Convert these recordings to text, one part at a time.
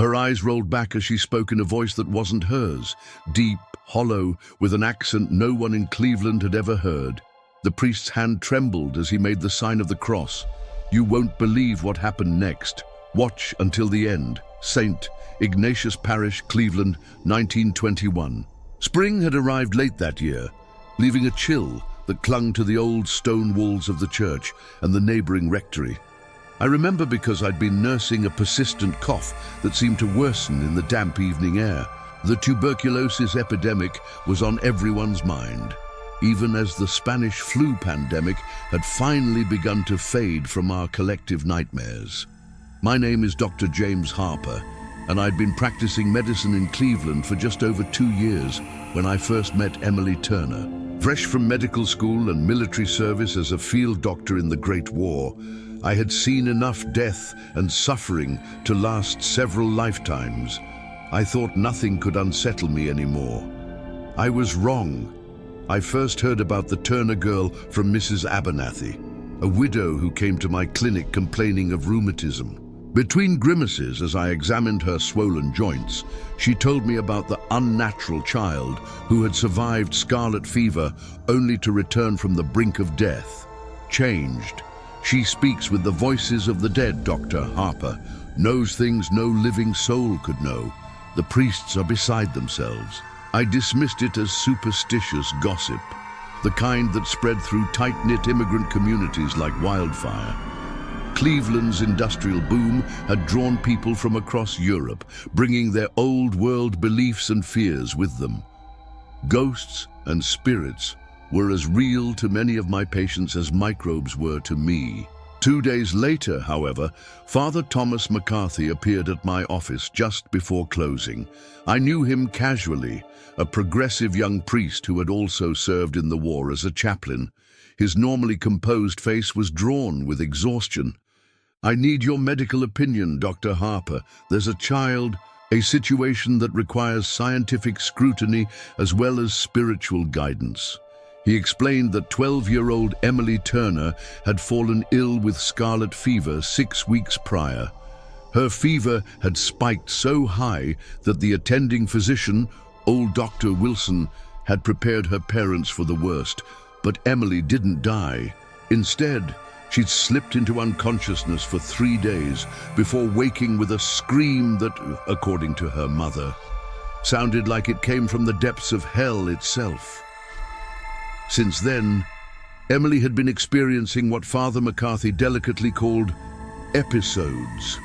Her eyes rolled back as she spoke in a voice that wasn't hers, deep, hollow, with an accent no one in Cleveland had ever heard. The priest's hand trembled as he made the sign of the cross. "You won't believe what happened next. Watch until the end. St. Ignatius Parish, Cleveland, 1921. Spring had arrived late that year, leaving a chill that clung to the old stone walls of the church and the neighboring rectory. I remember because I'd been nursing a persistent cough that seemed to worsen in the damp evening air. The tuberculosis epidemic was on everyone's mind, even as the Spanish flu pandemic had finally begun to fade from our collective nightmares. My name is Dr. James Harper, and I'd been practicing medicine in Cleveland for just over 2 years when I first met Emily Turner. Fresh from medical school and military service as a field doctor in the Great War, I had seen enough death and suffering to last several lifetimes. I thought nothing could unsettle me anymore. I was wrong. I first heard about the Turner girl from Mrs. Abernathy, a widow who came to my clinic complaining of rheumatism. Between grimaces as I examined her swollen joints, she told me about the unnatural child who had survived scarlet fever only to return from the brink of death. Changed. She speaks with the voices of the dead, Dr. Harper, knows things no living soul could know. The priests are beside themselves. I dismissed it as superstitious gossip, the kind that spread through tight-knit immigrant communities like wildfire. Cleveland's industrial boom had drawn people from across Europe, bringing their old world beliefs and fears with them. Ghosts and spirits were as real to many of my patients as microbes were to me. 2 days later, however, Father Thomas McCarthy appeared at my office just before closing. I knew him casually, a progressive young priest who had also served in the war as a chaplain. His normally composed face was drawn with exhaustion. "I need your medical opinion, Dr. Harper. There's a child, a situation that requires scientific scrutiny as well as spiritual guidance." He explained that 12-year-old Emily Turner had fallen ill with scarlet fever 6 weeks prior. Her fever had spiked so high that the attending physician, old Dr. Wilson, had prepared her parents for the worst. But Emily didn't die. Instead, she'd slipped into unconsciousness for 3 days before waking with a scream that, according to her mother, sounded like it came from the depths of hell itself. Since then, Emily had been experiencing what Father McCarthy delicately called episodes.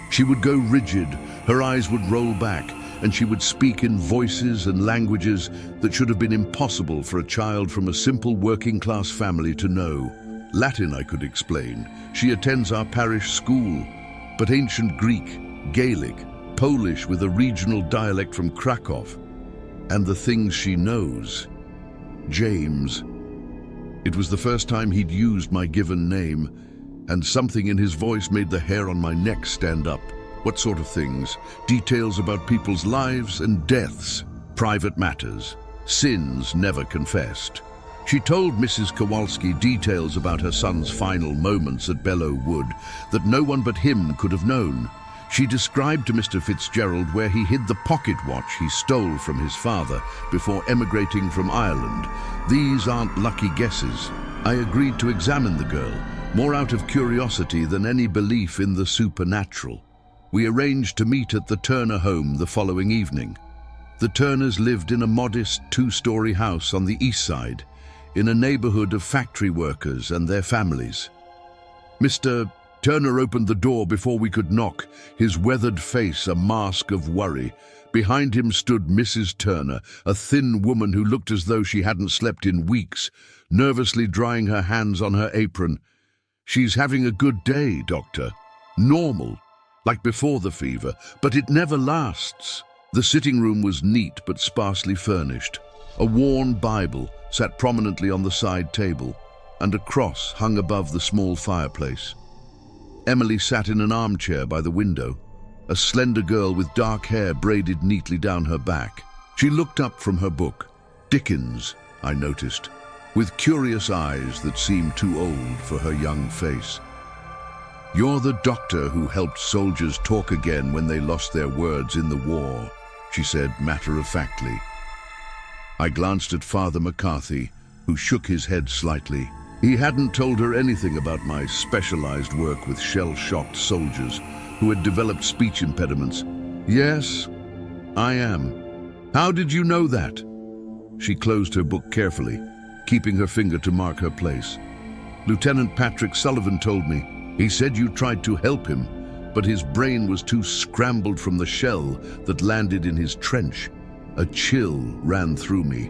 She would go rigid, her eyes would roll back, and she would speak in voices and languages that should have been impossible for a child from a simple working-class family to know. Latin, I could explain. She attends our parish school, but ancient Greek, Gaelic, Polish with a regional dialect from Krakow. And the things she knows. James. It was the first time he'd used my given name, and something in his voice made the hair on my neck stand up. What sort of things? Details about people's lives and deaths, private matters, sins never confessed. She told Mrs. Kowalski details about her son's final moments at Bellow Wood that no one but him could have known. She described to Mr. Fitzgerald where he hid the pocket watch he stole from his father before emigrating from Ireland. These aren't lucky guesses. I agreed to examine the girl, more out of curiosity than any belief in the supernatural. We arranged to meet at the Turner home the following evening. The Turners lived in a modest 2-story house on the east side, in a neighborhood of factory workers and their families. Mr. Turner opened the door before we could knock, his weathered face a mask of worry. Behind him stood Mrs. Turner, a thin woman who looked as though she hadn't slept in weeks, nervously drying her hands on her apron. "She's having a good day, Doctor. Normal, like before the fever, but it never lasts." The sitting room was neat but sparsely furnished. A worn Bible sat prominently on the side table, and a cross hung above the small fireplace. Emily sat in an armchair by the window, a slender girl with dark hair braided neatly down her back. She looked up from her book, Dickens, I noticed, with curious eyes that seemed too old for her young face. "You're the doctor who helped soldiers talk again when they lost their words in the war," she said matter-of-factly. I glanced at Father McCarthy, who shook his head slightly. He hadn't told her anything about my specialized work with shell-shocked soldiers who had developed speech impediments. "Yes, I am. How did you know that?" She closed her book carefully, keeping her finger to mark her place. "Lieutenant Patrick Sullivan told me. He said you tried to help him, but his brain was too scrambled from the shell that landed in his trench." A chill ran through me.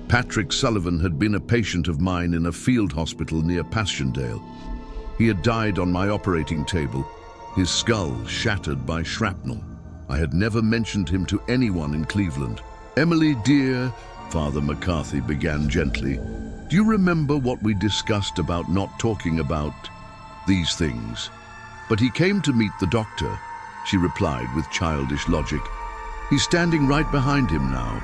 Patrick Sullivan had been a patient of mine in a field hospital near Passchendaele. He had died on my operating table, his skull shattered by shrapnel. I had never mentioned him to anyone in Cleveland. "Emily, dear," Father McCarthy began gently, "do you remember what we discussed about not talking about these things?" "But he came to meet the doctor," she replied with childish logic. "He's standing right behind him now.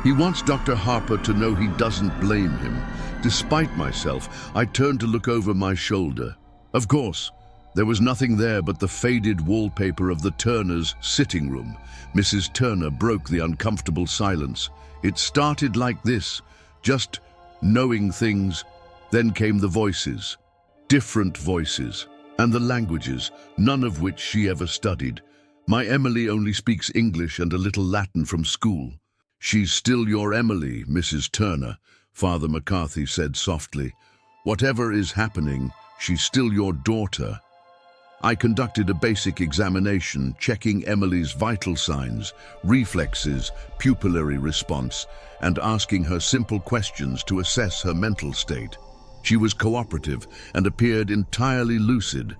He wants Dr. Harper to know he doesn't blame him." Despite myself, I turned to look over my shoulder. Of course, there was nothing there but the faded wallpaper of the Turners' sitting room. Mrs. Turner broke the uncomfortable silence. "It started like this, just knowing things. Then came the voices, different voices, and the languages, none of which she ever studied. My Emily only speaks English and a little Latin from school." "She's still your Emily, Mrs. Turner," Father McCarthy said softly. "Whatever is happening, she's still your daughter." I conducted a basic examination, checking Emily's vital signs, reflexes, pupillary response, and asking her simple questions to assess her mental state. She was cooperative and appeared entirely lucid.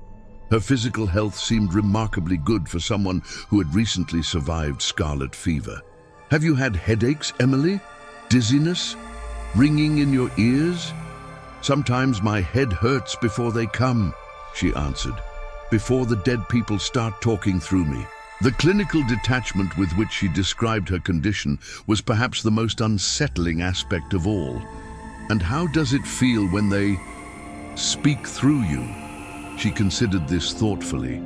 Her physical health seemed remarkably good for someone who had recently survived scarlet fever. "Have you had headaches, Emily? Dizziness? Ringing in your ears?" "Sometimes my head hurts before they come," she answered, "before the dead people start talking through me." The clinical detachment with which she described her condition was perhaps the most unsettling aspect of all. "And how does it feel when they speak through you?" She considered this thoughtfully.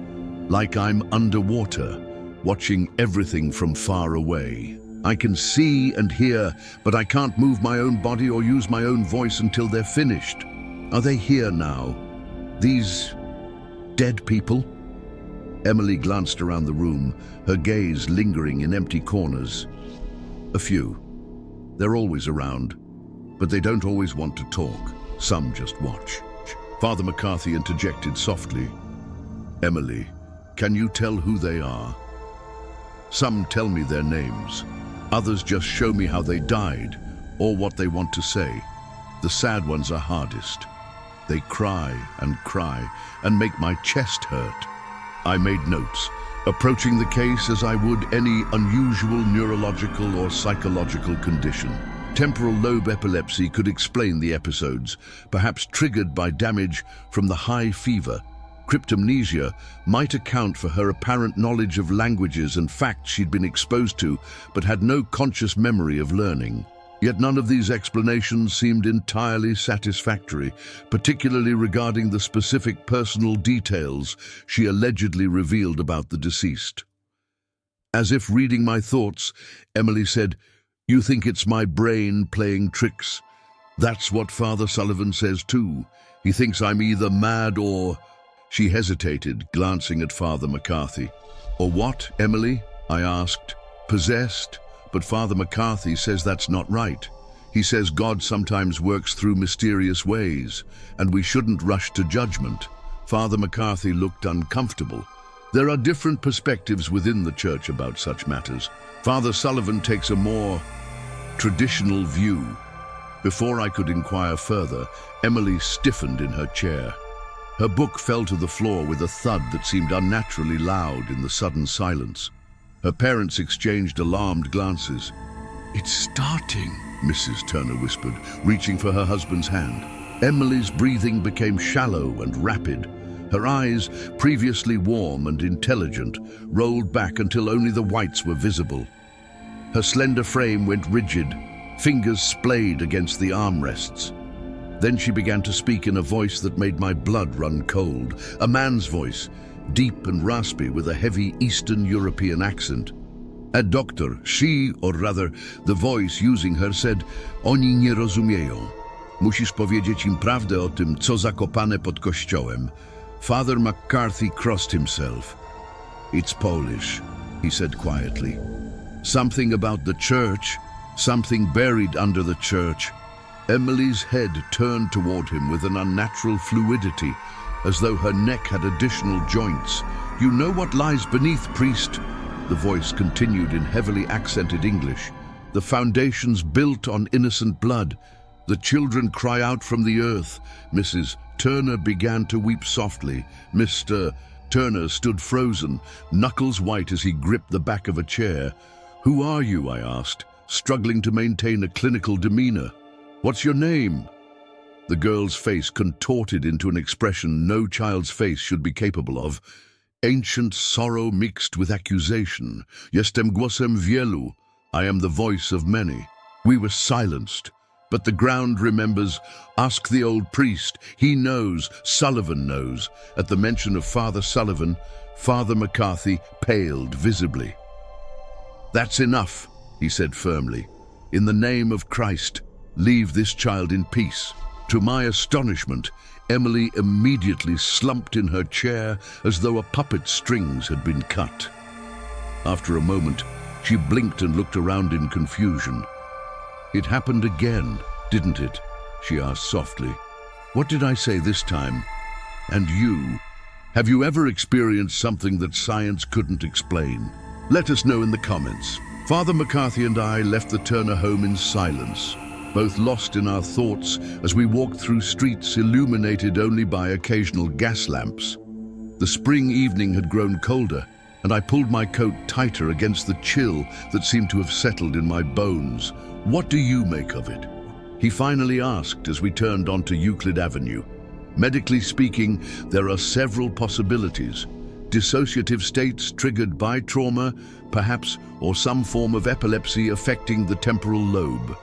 "Like I'm underwater, watching everything from far away. I can see and hear, but I can't move my own body or use my own voice until they're finished. Are they here now? These dead people?" Emily glanced around the room, her gaze lingering in empty corners. "A few. They're always around, but they don't always want to talk. Some just watch." Father McCarthy interjected softly. "Emily, can you tell who they are? Some tell me their names. Others just show me how they died or what they want to say. The sad ones are hardest. They cry and make my chest hurt." I made notes, approaching the case as I would any unusual neurological or psychological condition. Temporal lobe epilepsy could explain the episodes, perhaps triggered by damage from the high fever. Cryptomnesia might account for her apparent knowledge of languages and facts she'd been exposed to, but had no conscious memory of learning. Yet none of these explanations seemed entirely satisfactory, particularly regarding the specific personal details she allegedly revealed about the deceased. As if reading my thoughts, Emily said, "You think it's my brain playing tricks? That's what Father Sullivan says too. He thinks I'm either mad or—" She hesitated, glancing at Father McCarthy. "Or what, Emily?" I asked. "Possessed? But Father McCarthy says that's not right. He says God sometimes works through mysterious ways, and we shouldn't rush to judgment." Father McCarthy looked uncomfortable. "There are different perspectives within the church about such matters. Father Sullivan takes a more traditional view." Before I could inquire further, Emily stiffened in her chair. Her book fell to the floor with a thud that seemed unnaturally loud in the sudden silence. Her parents exchanged alarmed glances. "It's starting," Mrs. Turner whispered, reaching for her husband's hand. Emily's breathing became shallow and rapid. Her eyes, previously warm and intelligent, rolled back until only the whites were visible. Her slender frame went rigid, fingers splayed against the armrests. Then she began to speak in a voice that made my blood run cold. A man's voice, deep and raspy with a heavy Eastern European accent. A doctor, she, or rather, the voice using her said, "Oni nie rozumieją. Musisz powiedzieć im prawdę o tym, co zakopane pod kościołem." Father McCarthy crossed himself. "It's Polish," he said quietly. "Something about the church, something buried under the church." Emily's head turned toward him with an unnatural fluidity, as though her neck had additional joints. "You know what lies beneath, priest?" The voice continued in heavily accented English. "The foundations built on innocent blood. The children cry out from the earth." Mrs. Turner began to weep softly. Mr. Turner stood frozen, knuckles white as he gripped the back of a chair. "Who are you?" I asked, struggling to maintain a clinical demeanor. "What's your name?" The girl's face contorted into an expression no child's face should be capable of. Ancient sorrow mixed with accusation. "Jestem głosem wielu." I am the voice of many. We were silenced. But the ground remembers. Ask the old priest. He knows. Sullivan knows. At the mention of Father Sullivan, Father McCarthy paled visibly. "That's enough," he said firmly. "In the name of Christ, leave this child in peace." To my astonishment, Emily immediately slumped in her chair as though a puppet's strings had been cut. After a moment, she blinked and looked around in confusion. "It happened again, didn't it?" she asked softly. "What did I say this time? And you? Have you ever experienced something that science couldn't explain? Let us know in the comments. Father McCarthy and I left the Turner home in silence, both lost in our thoughts as we walked through streets illuminated only by occasional gas lamps. The spring evening had grown colder, and I pulled my coat tighter against the chill that seemed to have settled in my bones. "What do you make of it?" he finally asked as we turned onto Euclid Avenue. "Medically speaking, there are several possibilities. Dissociative states triggered by trauma, perhaps, or some form of epilepsy affecting the temporal lobe.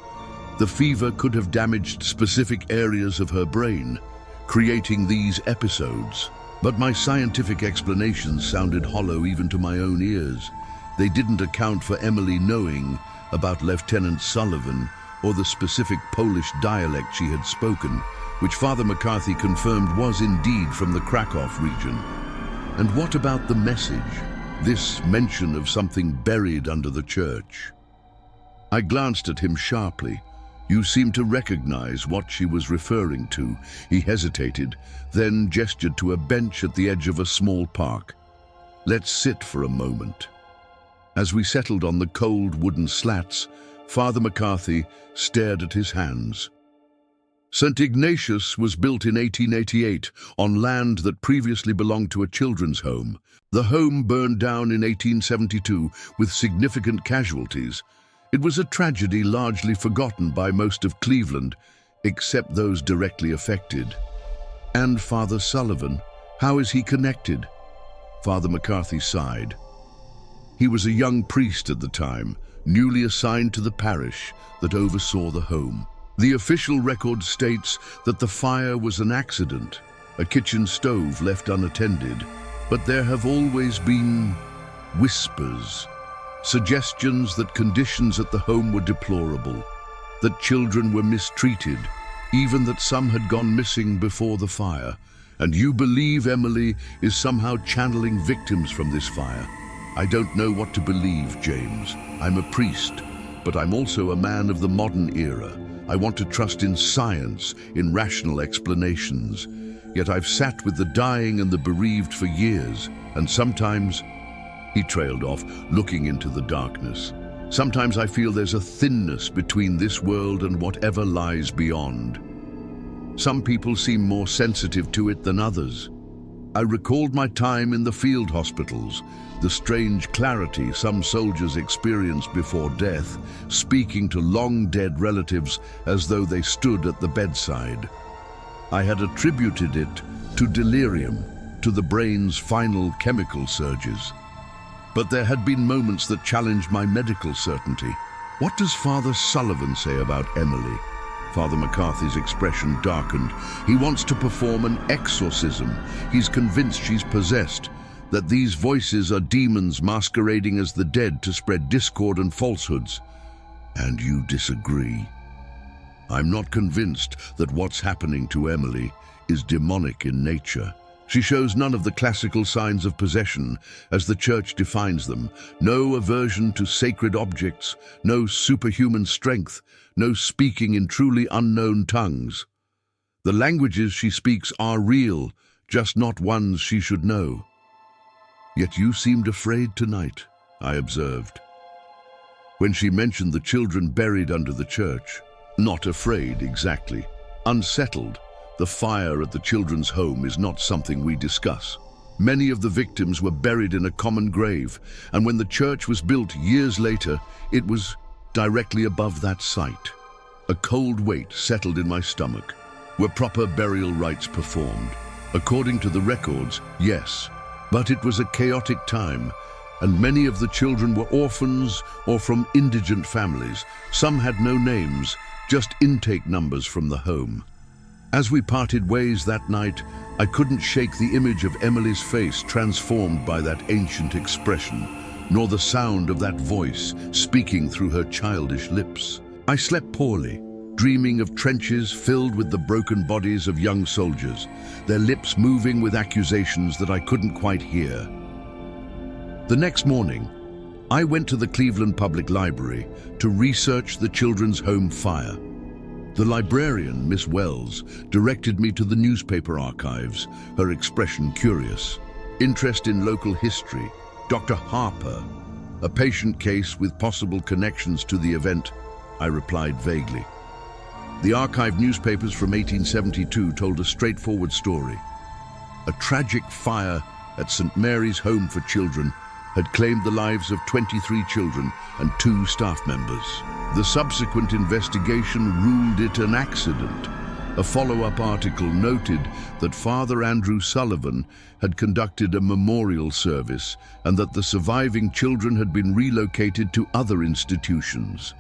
The fever could have damaged specific areas of her brain, creating these episodes. But my scientific explanations sounded hollow even to my own ears. They didn't account for Emily knowing about Lieutenant Sullivan or the specific Polish dialect she had spoken, which Father McCarthy confirmed was indeed from the Krakow region. And what about the message? This mention of something buried under the church. I glanced at him sharply. "You seem to recognize what she was referring to." He hesitated, then gestured to a bench at the edge of a small park. "Let's sit for a moment." As we settled on the cold wooden slats, Father McCarthy stared at his hands. St. Ignatius was built in 1888 on land that previously belonged to a children's home. The home burned down in 1872 with significant casualties. It was a tragedy largely forgotten by most of Cleveland, except those directly affected. And Father Sullivan, how is he connected? Father McCarthy sighed. He was a young priest at the time, newly assigned to the parish that oversaw the home. The official record states that the fire was an accident, a kitchen stove left unattended, but there have always been whispers, suggestions that conditions at the home were deplorable, that children were mistreated, even that some had gone missing before the fire. And you believe Emily is somehow channeling victims from this fire. I don't know what to believe, James. I'm a priest, but I'm also a man of the modern era. I want to trust in science, in rational explanations. Yet I've sat with the dying and the bereaved for years, and sometimes... He trailed off, looking into the darkness. Sometimes I feel there's a thinness between this world and whatever lies beyond. Some people seem more sensitive to it than others. I recalled my time in the field hospitals, the strange clarity some soldiers experienced before death, speaking to long-dead relatives as though they stood at the bedside. I had attributed it to delirium, to the brain's final chemical surges. But there had been moments that challenged my medical certainty. What does Father Sullivan say about Emily? Father McCarthy's expression darkened. He wants to perform an exorcism. He's convinced she's possessed, that these voices are demons masquerading as the dead to spread discord and falsehoods. And you disagree. I'm not convinced that what's happening to Emily is demonic in nature. She shows none of the classical signs of possession, as the Church defines them. No aversion to sacred objects, no superhuman strength, no speaking in truly unknown tongues. The languages she speaks are real, just not ones she should know. Yet you seemed afraid tonight, I observed. When she mentioned the children buried under the church, not afraid exactly, unsettled. The fire at the children's home is not something we discuss. Many of the victims were buried in a common grave, and when the church was built years later, it was directly above that site. A cold weight settled in my stomach. Were proper burial rites performed? According to the records, yes, but it was a chaotic time, and many of the children were orphans or from indigent families. Some had no names, just intake numbers from the home. As we parted ways that night, I couldn't shake the image of Emily's face transformed by that ancient expression, nor the sound of that voice speaking through her childish lips. I slept poorly, dreaming of trenches filled with the broken bodies of young soldiers, their lips moving with accusations that I couldn't quite hear. The next morning, I went to the Cleveland Public Library to research the children's home fire. The librarian, Miss Wells, directed me to the newspaper archives, her expression curious. Interest in local history, Dr. Harper, a patient case with possible connections to the event, I replied vaguely. The archived newspapers from 1872 told a straightforward story. A tragic fire at St. Mary's Home for Children had claimed the lives of 23 children and 2 staff members. The subsequent investigation ruled it an accident. A follow-up article noted that Father Sullivan had conducted a memorial service and that the surviving children had been relocated to other institutions.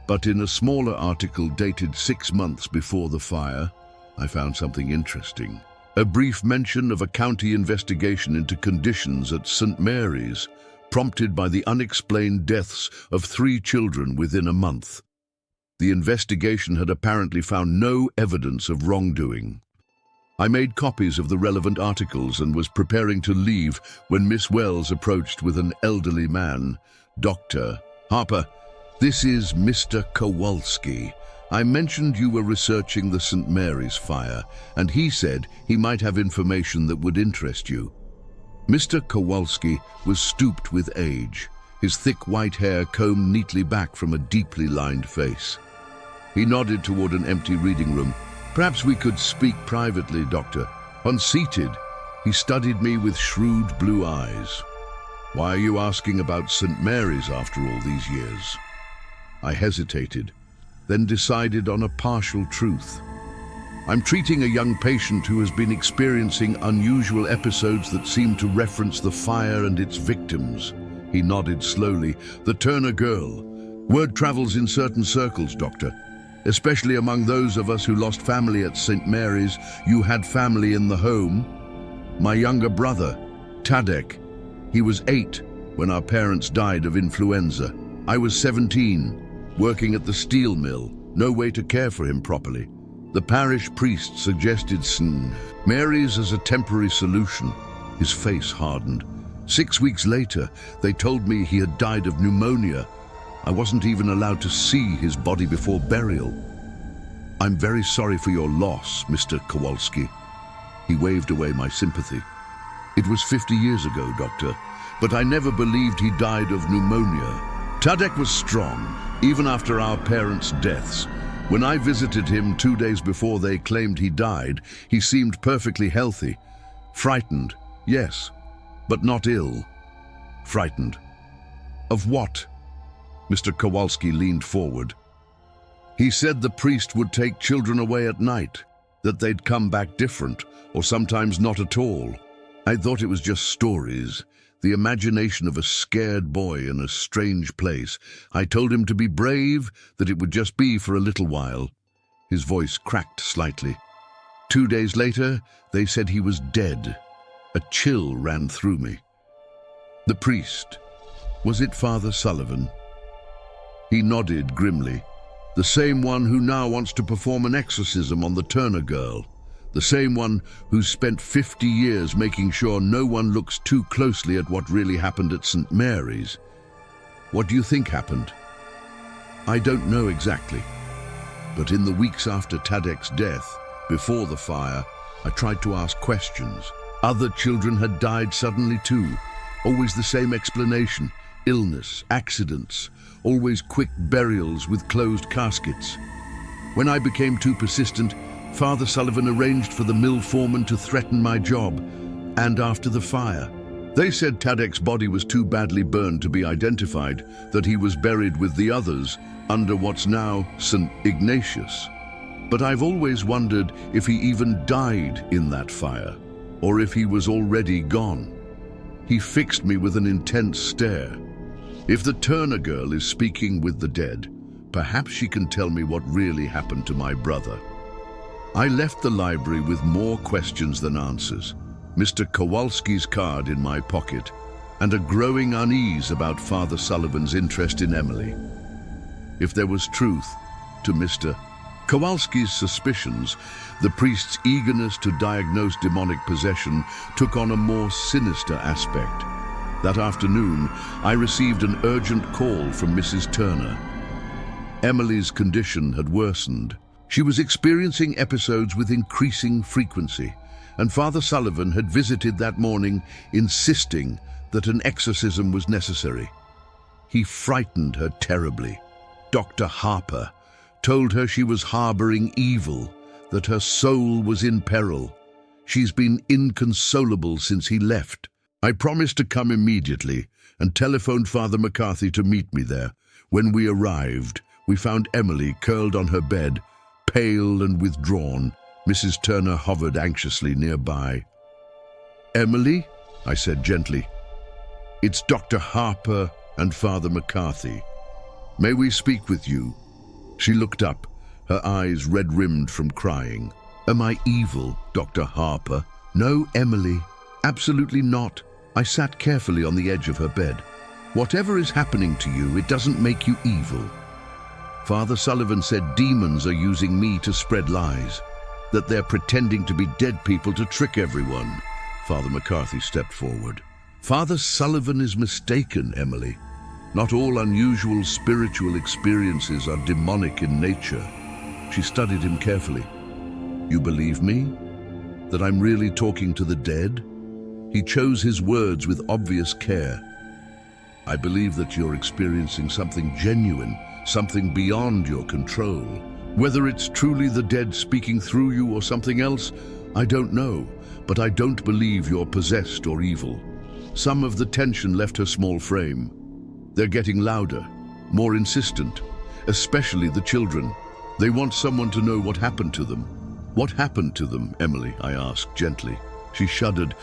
But in a smaller article dated 6 months before the fire, I found something interesting. A brief mention of a county investigation into conditions at St. Mary's, prompted by the unexplained deaths of 3 children within a month. The investigation had apparently found no evidence of wrongdoing. I made copies of the relevant articles and was preparing to leave when Miss Wells approached with an elderly man. "Dr. Harper, this is Mr. Kowalski. I mentioned you were researching the St. Mary's fire, and he said he might have information that would interest you." Mr. Kowalski was stooped with age, his thick white hair combed neatly back from a deeply lined face. He nodded toward an empty reading room. "Perhaps we could speak privately, Doctor." Unseated, he studied me with shrewd blue eyes. "Why are you asking about St. Mary's after all these years?" I hesitated, then decided on a partial truth. "I'm treating a young patient who has been experiencing unusual episodes that seem to reference the fire and its victims." He nodded slowly. "The Turner girl. Word travels in certain circles, Doctor. Especially among those of us who lost family at St. Mary's. You had family in the home." "My younger brother, Tadek. He was 8 when our parents died of influenza. I was 17, working at the steel mill, no way to care for him properly. The parish priest suggested St. Mary's as a temporary solution." His face hardened. 6 weeks later, they told me he had died of pneumonia. I wasn't even allowed to see his body before burial. "I'm very sorry for your loss, Mr. Kowalski." He waved away my sympathy. "It was 50 years ago, Doctor, but I never believed he died of pneumonia. Tadek was strong, even after our parents' deaths. When I visited him 2 days before they claimed he died, he seemed perfectly healthy. Frightened, yes, but not ill." "Frightened? Of what?" Mr. Kowalski leaned forward. "He said the priest would take children away at night, that they'd come back different, or sometimes not at all. I thought it was just stories, the imagination of a scared boy in a strange place. I told him to be brave, that it would just be for a little while." His voice cracked slightly. 2 days later, they said he was dead. A chill ran through me. The priest. Was it Father Sullivan? He nodded grimly. The same one who now wants to perform an exorcism on the Turner girl. The same one who's spent 50 years making sure no one looks too closely at what really happened at St. Mary's. What do you think happened? I don't know exactly. But in the weeks after Tadek's death, before the fire, I tried to ask questions. Other children had died suddenly too. Always the same explanation. Illness, accidents, always quick burials with closed caskets. When I became too persistent, Father Sullivan arranged for the mill foreman to threaten my job. And after the fire, they said Tadek's body was too badly burned to be identified, that he was buried with the others under what's now St. Ignatius. But I've always wondered if he even died in that fire, or if he was already gone. He fixed me with an intense stare. If the Turner girl is speaking with the dead, perhaps she can tell me what really happened to my brother. I left the library with more questions than answers, Mr. Kowalski's card in my pocket, and a growing unease about Father Sullivan's interest in Emily. If there was truth to Mr. Kowalski's suspicions, the priest's eagerness to diagnose demonic possession took on a more sinister aspect. That afternoon, I received an urgent call from Mrs. Turner. Emily's condition had worsened. She was experiencing episodes with increasing frequency, and Father Sullivan had visited that morning, insisting that an exorcism was necessary. He frightened her terribly. Dr. Harper told her she was harboring evil, that her soul was in peril. She's been inconsolable since he left. I promised to come immediately and telephoned Father McCarthy to meet me there. When we arrived, we found Emily curled on her bed, pale and withdrawn. Mrs. Turner hovered anxiously nearby. "Emily?" I said gently. "It's Dr. Harper and Father McCarthy. May we speak with you?" She looked up, her eyes red-rimmed from crying. "Am I evil, Dr. Harper?" "No, Emily, absolutely not." I sat carefully on the edge of her bed. "Whatever is happening to you, it doesn't make you evil. Father Sullivan said demons are using me to spread lies, that they're pretending to be dead people to trick everyone." Father McCarthy stepped forward. "Father Sullivan is mistaken, Emily. Not all unusual spiritual experiences are demonic in nature." She studied him carefully. "You believe me? That I'm really talking to the dead?" He chose his words with obvious care. "I believe that you're experiencing something genuine, something beyond your control. Whether it's truly the dead speaking through you or something else, I don't know, but I don't believe you're possessed or evil." Some of the tension left her small frame. They're getting louder, more insistent, especially the children. They want someone to know what happened to them. "What happened to them, Emily?" I asked gently. She shuddered.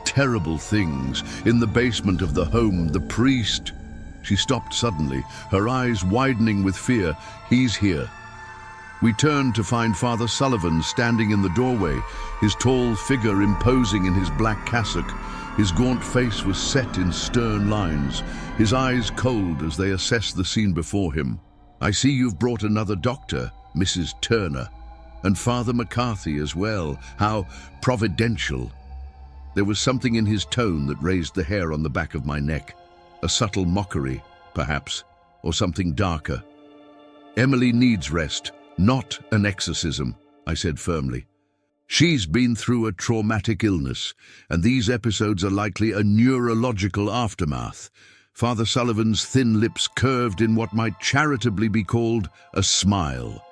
"Terrible things. In the basement of the home, the priest." She stopped suddenly, her eyes widening with fear. "He's here." We turned to find Father Sullivan standing in the doorway, his tall figure imposing in his black cassock. His gaunt face was set in stern lines, his eyes cold as they assessed the scene before him. "I see you've brought another doctor, Mrs. Turner, and Father McCarthy as well. How providential." There was something in his tone that raised the hair on the back of my neck. A subtle mockery, perhaps, or something darker. "Emily needs rest, not an exorcism," I said firmly. "She's been through a traumatic illness, and these episodes are likely a neurological aftermath." Father Sullivan's thin lips curved in what might charitably be called a smile.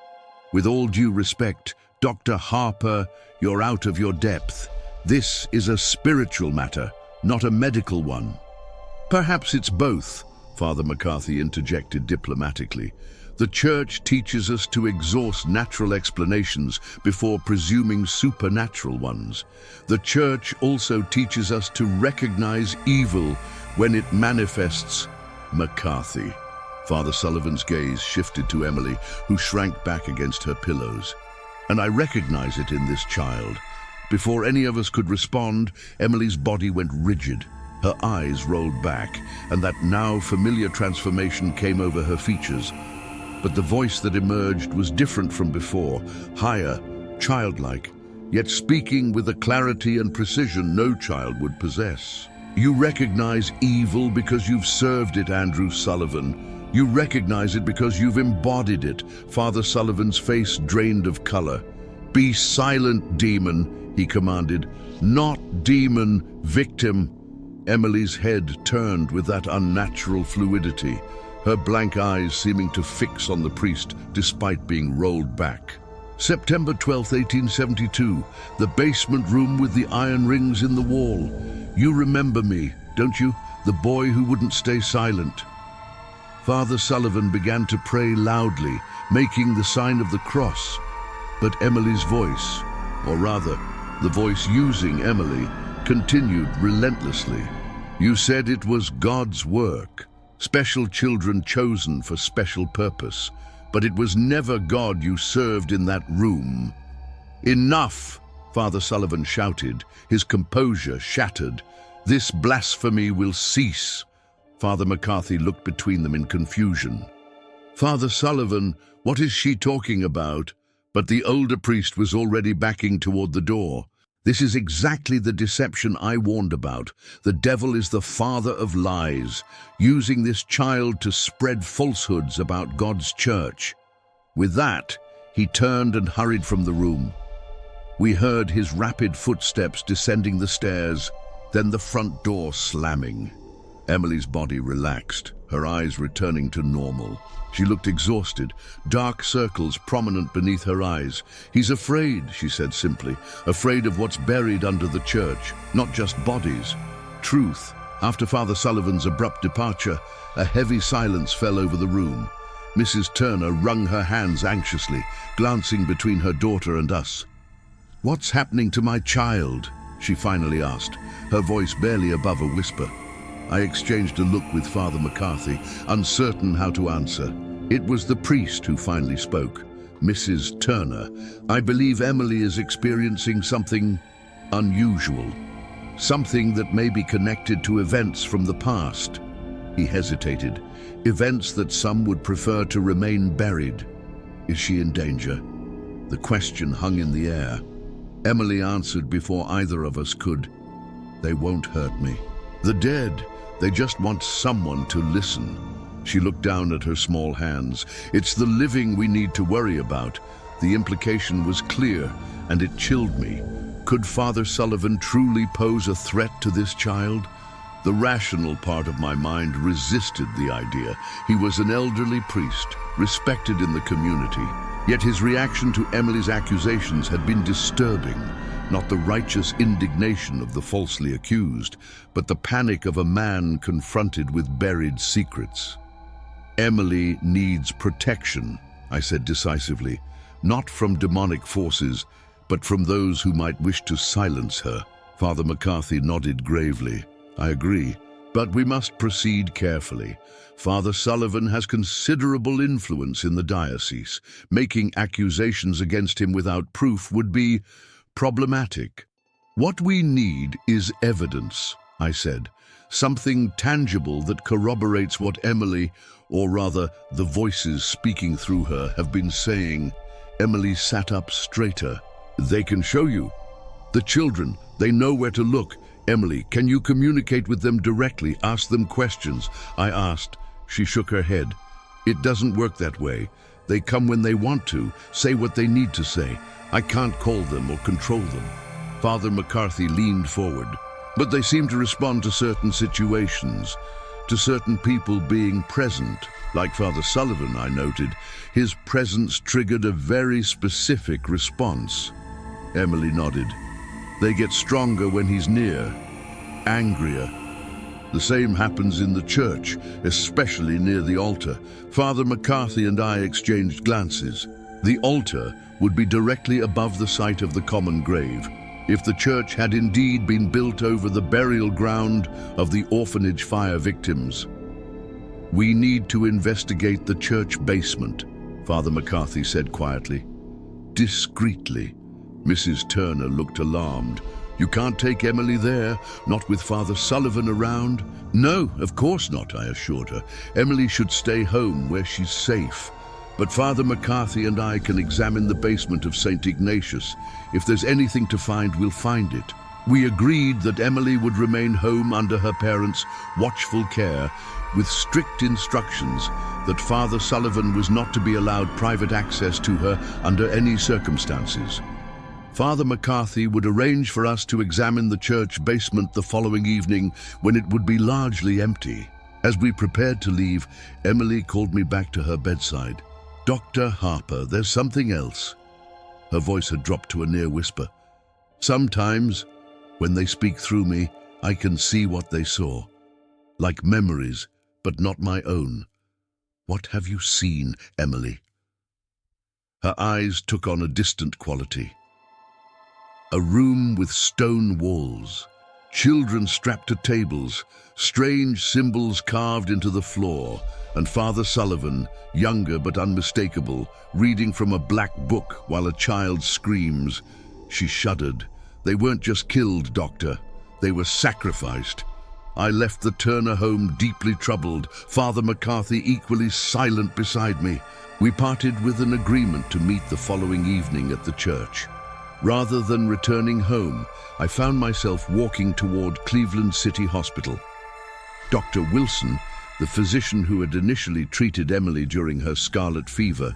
"With all due respect, Dr. Harper, you're out of your depth. This is a spiritual matter, not a medical one." "Perhaps it's both," Father McCarthy interjected diplomatically. "The Church teaches us to exhaust natural explanations before presuming supernatural ones. The Church also teaches us to recognize evil when it manifests." "McCarthy," Father Sullivan's gaze shifted to Emily, who shrank back against her pillows. And I recognize it in this child. Before any of us could respond, Emily's body went rigid. Her eyes rolled back, and that now familiar transformation came over her features. But the voice that emerged was different from before, higher, childlike, yet speaking with a clarity and precision no child would possess. You recognize evil because you've served it, Andrew Sullivan. You recognize it because you've embodied it. Father Sullivan's face drained of color. Be silent, demon, he commanded. Not demon, victim. Emily's head turned with that unnatural fluidity, her blank eyes seeming to fix on the priest despite being rolled back. September 12, 1872, the basement room with the iron rings in the wall. You remember me, don't you? The boy who wouldn't stay silent. Father Sullivan began to pray loudly, making the sign of the cross. But Emily's voice, or rather, the voice using Emily, continued relentlessly. You said it was God's work, special children chosen for special purpose, but it was never God you served in that room. Enough, Father Sullivan shouted, his composure shattered. This blasphemy will cease. Father McCarthy looked between them in confusion. Father Sullivan, what is she talking about? But the older priest was already backing toward the door. This is exactly the deception I warned about. The devil is the father of lies, using this child to spread falsehoods about God's church. With that, he turned and hurried from the room. We heard his rapid footsteps descending the stairs, then the front door slamming. Emily's body relaxed, her eyes returning to normal. She looked exhausted, dark circles prominent beneath her eyes. He's afraid, she said simply, afraid of what's buried under the church, not just bodies. Truth. After Father Sullivan's abrupt departure, a heavy silence fell over the room. Mrs. Turner wrung her hands anxiously, glancing between her daughter and us. What's happening to my child? She finally asked, her voice barely above a whisper. I exchanged a look with Father McCarthy, uncertain how to answer. It was the priest who finally spoke. Mrs. Turner, I believe Emily is experiencing something unusual. Something that may be connected to events from the past. He hesitated. Events that some would prefer to remain buried. Is she in danger? The question hung in the air. Emily answered before either of us could. They won't hurt me. The dead, they just want someone to listen. She looked down at her small hands. It's the living we need to worry about. The implication was clear, and it chilled me. Could Father Sullivan truly pose a threat to this child? The rational part of my mind resisted the idea. He was an elderly priest, respected in the community. Yet his reaction to Emily's accusations had been disturbing. Not the righteous indignation of the falsely accused, but the panic of a man confronted with buried secrets. Emily needs protection, I said decisively, not from demonic forces, but from those who might wish to silence her. Father McCarthy nodded gravely. I agree, but we must proceed carefully. Father Sullivan has considerable influence in the diocese. Making accusations against him without proof would be problematic. What we need is evidence, I said. Something tangible that corroborates what Emily, or rather the voices speaking through her, have been saying. Emily sat up straighter. They can show you. The children, they know where to look. Emily, can you communicate with them directly? Ask them questions. I asked. She shook her head. It doesn't work that way. They come when they want to, say what they need to say. I can't call them or control them. Father McCarthy leaned forward. But they seem to respond to certain situations, to certain people being present. Like Father Sullivan, I noted, his presence triggered a very specific response. Emily nodded. They get stronger when he's near, angrier. The same happens in the church, especially near the altar. Father McCarthy and I exchanged glances. The altar would be directly above the site of the common grave. If the church had indeed been built over the burial ground of the orphanage fire victims. "We need to investigate the church basement," Father McCarthy said quietly. Discreetly. Mrs. Turner looked alarmed. "You can't take Emily there, not with Father Sullivan around." "No, of course not," I assured her. "Emily should stay home where she's safe. But Father McCarthy and I can examine the basement of St. Ignatius. If there's anything to find, we'll find it." We agreed that Emily would remain home under her parents' watchful care, with strict instructions that Father Sullivan was not to be allowed private access to her under any circumstances. Father McCarthy would arrange for us to examine the church basement the following evening, when it would be largely empty. As we prepared to leave, Emily called me back to her bedside. "Dr. Harper, there's something else." Her voice had dropped to a near whisper. "Sometimes, when they speak through me, I can see what they saw. Like memories, but not my own." "What have you seen, Emily?" Her eyes took on a distant quality. A room with stone walls, children strapped to tables, strange symbols carved into the floor, and Father Sullivan, younger but unmistakable, reading from a black book while a child screams. She shuddered. "They weren't just killed, Doctor. They were sacrificed." I left the Turner home deeply troubled, Father McCarthy equally silent beside me. We parted with an agreement to meet the following evening at the church. Rather than returning home, I found myself walking toward Cleveland City Hospital. Dr. Wilson, the physician who had initially treated Emily during her scarlet fever,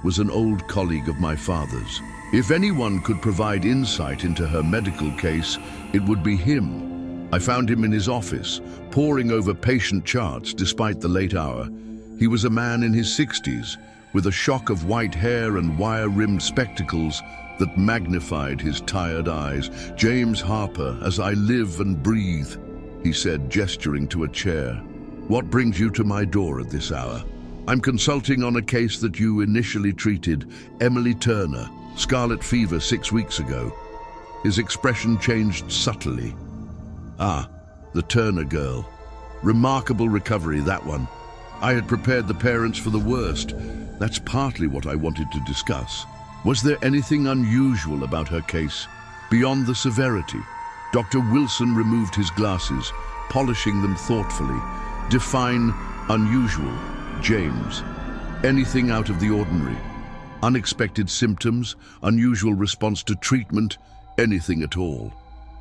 was an old colleague of my father's. If anyone could provide insight into her medical case, it would be him. I found him in his office, poring over patient charts despite the late hour. He was a man in his 60s, with a shock of white hair and wire-rimmed spectacles that magnified his tired eyes. "James Harper, as I live and breathe," he said, gesturing to a chair. "What brings you to my door at this hour?" "I'm consulting on a case that you initially treated, Emily Turner, scarlet fever 6 weeks ago." His expression changed subtly. "Ah, the Turner girl. Remarkable recovery, that one. I had prepared the parents for the worst. That's partly what I wanted to discuss. Was there anything unusual about her case, beyond the severity?" Dr. Wilson removed his glasses, polishing them thoughtfully. "Define unusual, James. Anything out of the ordinary? Unexpected symptoms, unusual response to treatment, anything at all?"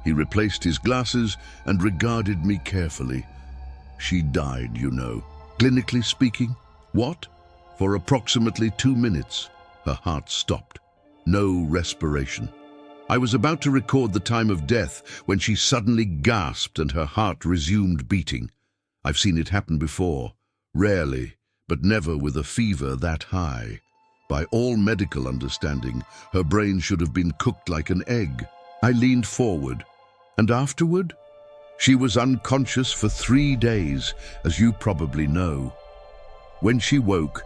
He replaced his glasses and regarded me carefully. "She died, you know. Clinically speaking." "What?" "For approximately 2 minutes. Her heart stopped. No respiration. I was about to record the time of death when she suddenly gasped and her heart resumed beating. I've seen it happen before. Rarely, but never with a fever that high. By all medical understanding, her brain should have been cooked like an egg." I leaned forward. "And afterward?" "She was unconscious for 3 days, as you probably know. When she woke,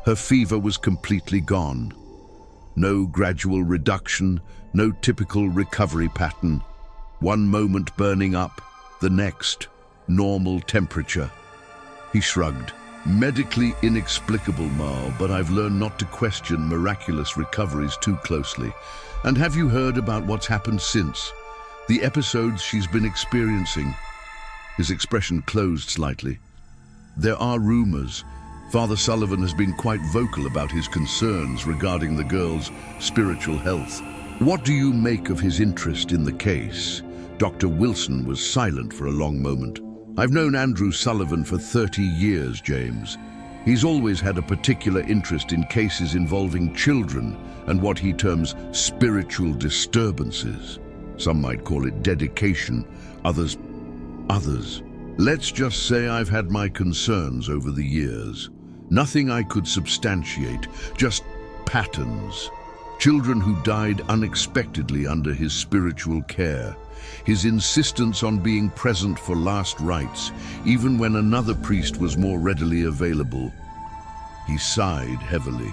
her fever was completely gone. No gradual reduction, no typical recovery pattern. One moment burning up, the next, normal temperature." He shrugged. "Medically inexplicable, Marl, but I've learned not to question miraculous recoveries too closely. And have you heard about what's happened since? The episodes she's been experiencing?" His expression closed slightly. "There are rumors. Father Sullivan has been quite vocal about his concerns regarding the girl's spiritual health. What do you make of his interest in the case?" Dr. Wilson was silent for a long moment. "I've known Andrew Sullivan for 30 years, James. He's always had a particular interest in cases involving children and what he terms spiritual disturbances. Some might call it dedication, others. Let's just say I've had my concerns over the years. Nothing I could substantiate, just patterns. Children who died unexpectedly under his spiritual care. His insistence on being present for last rites, even when another priest was more readily available." He sighed heavily.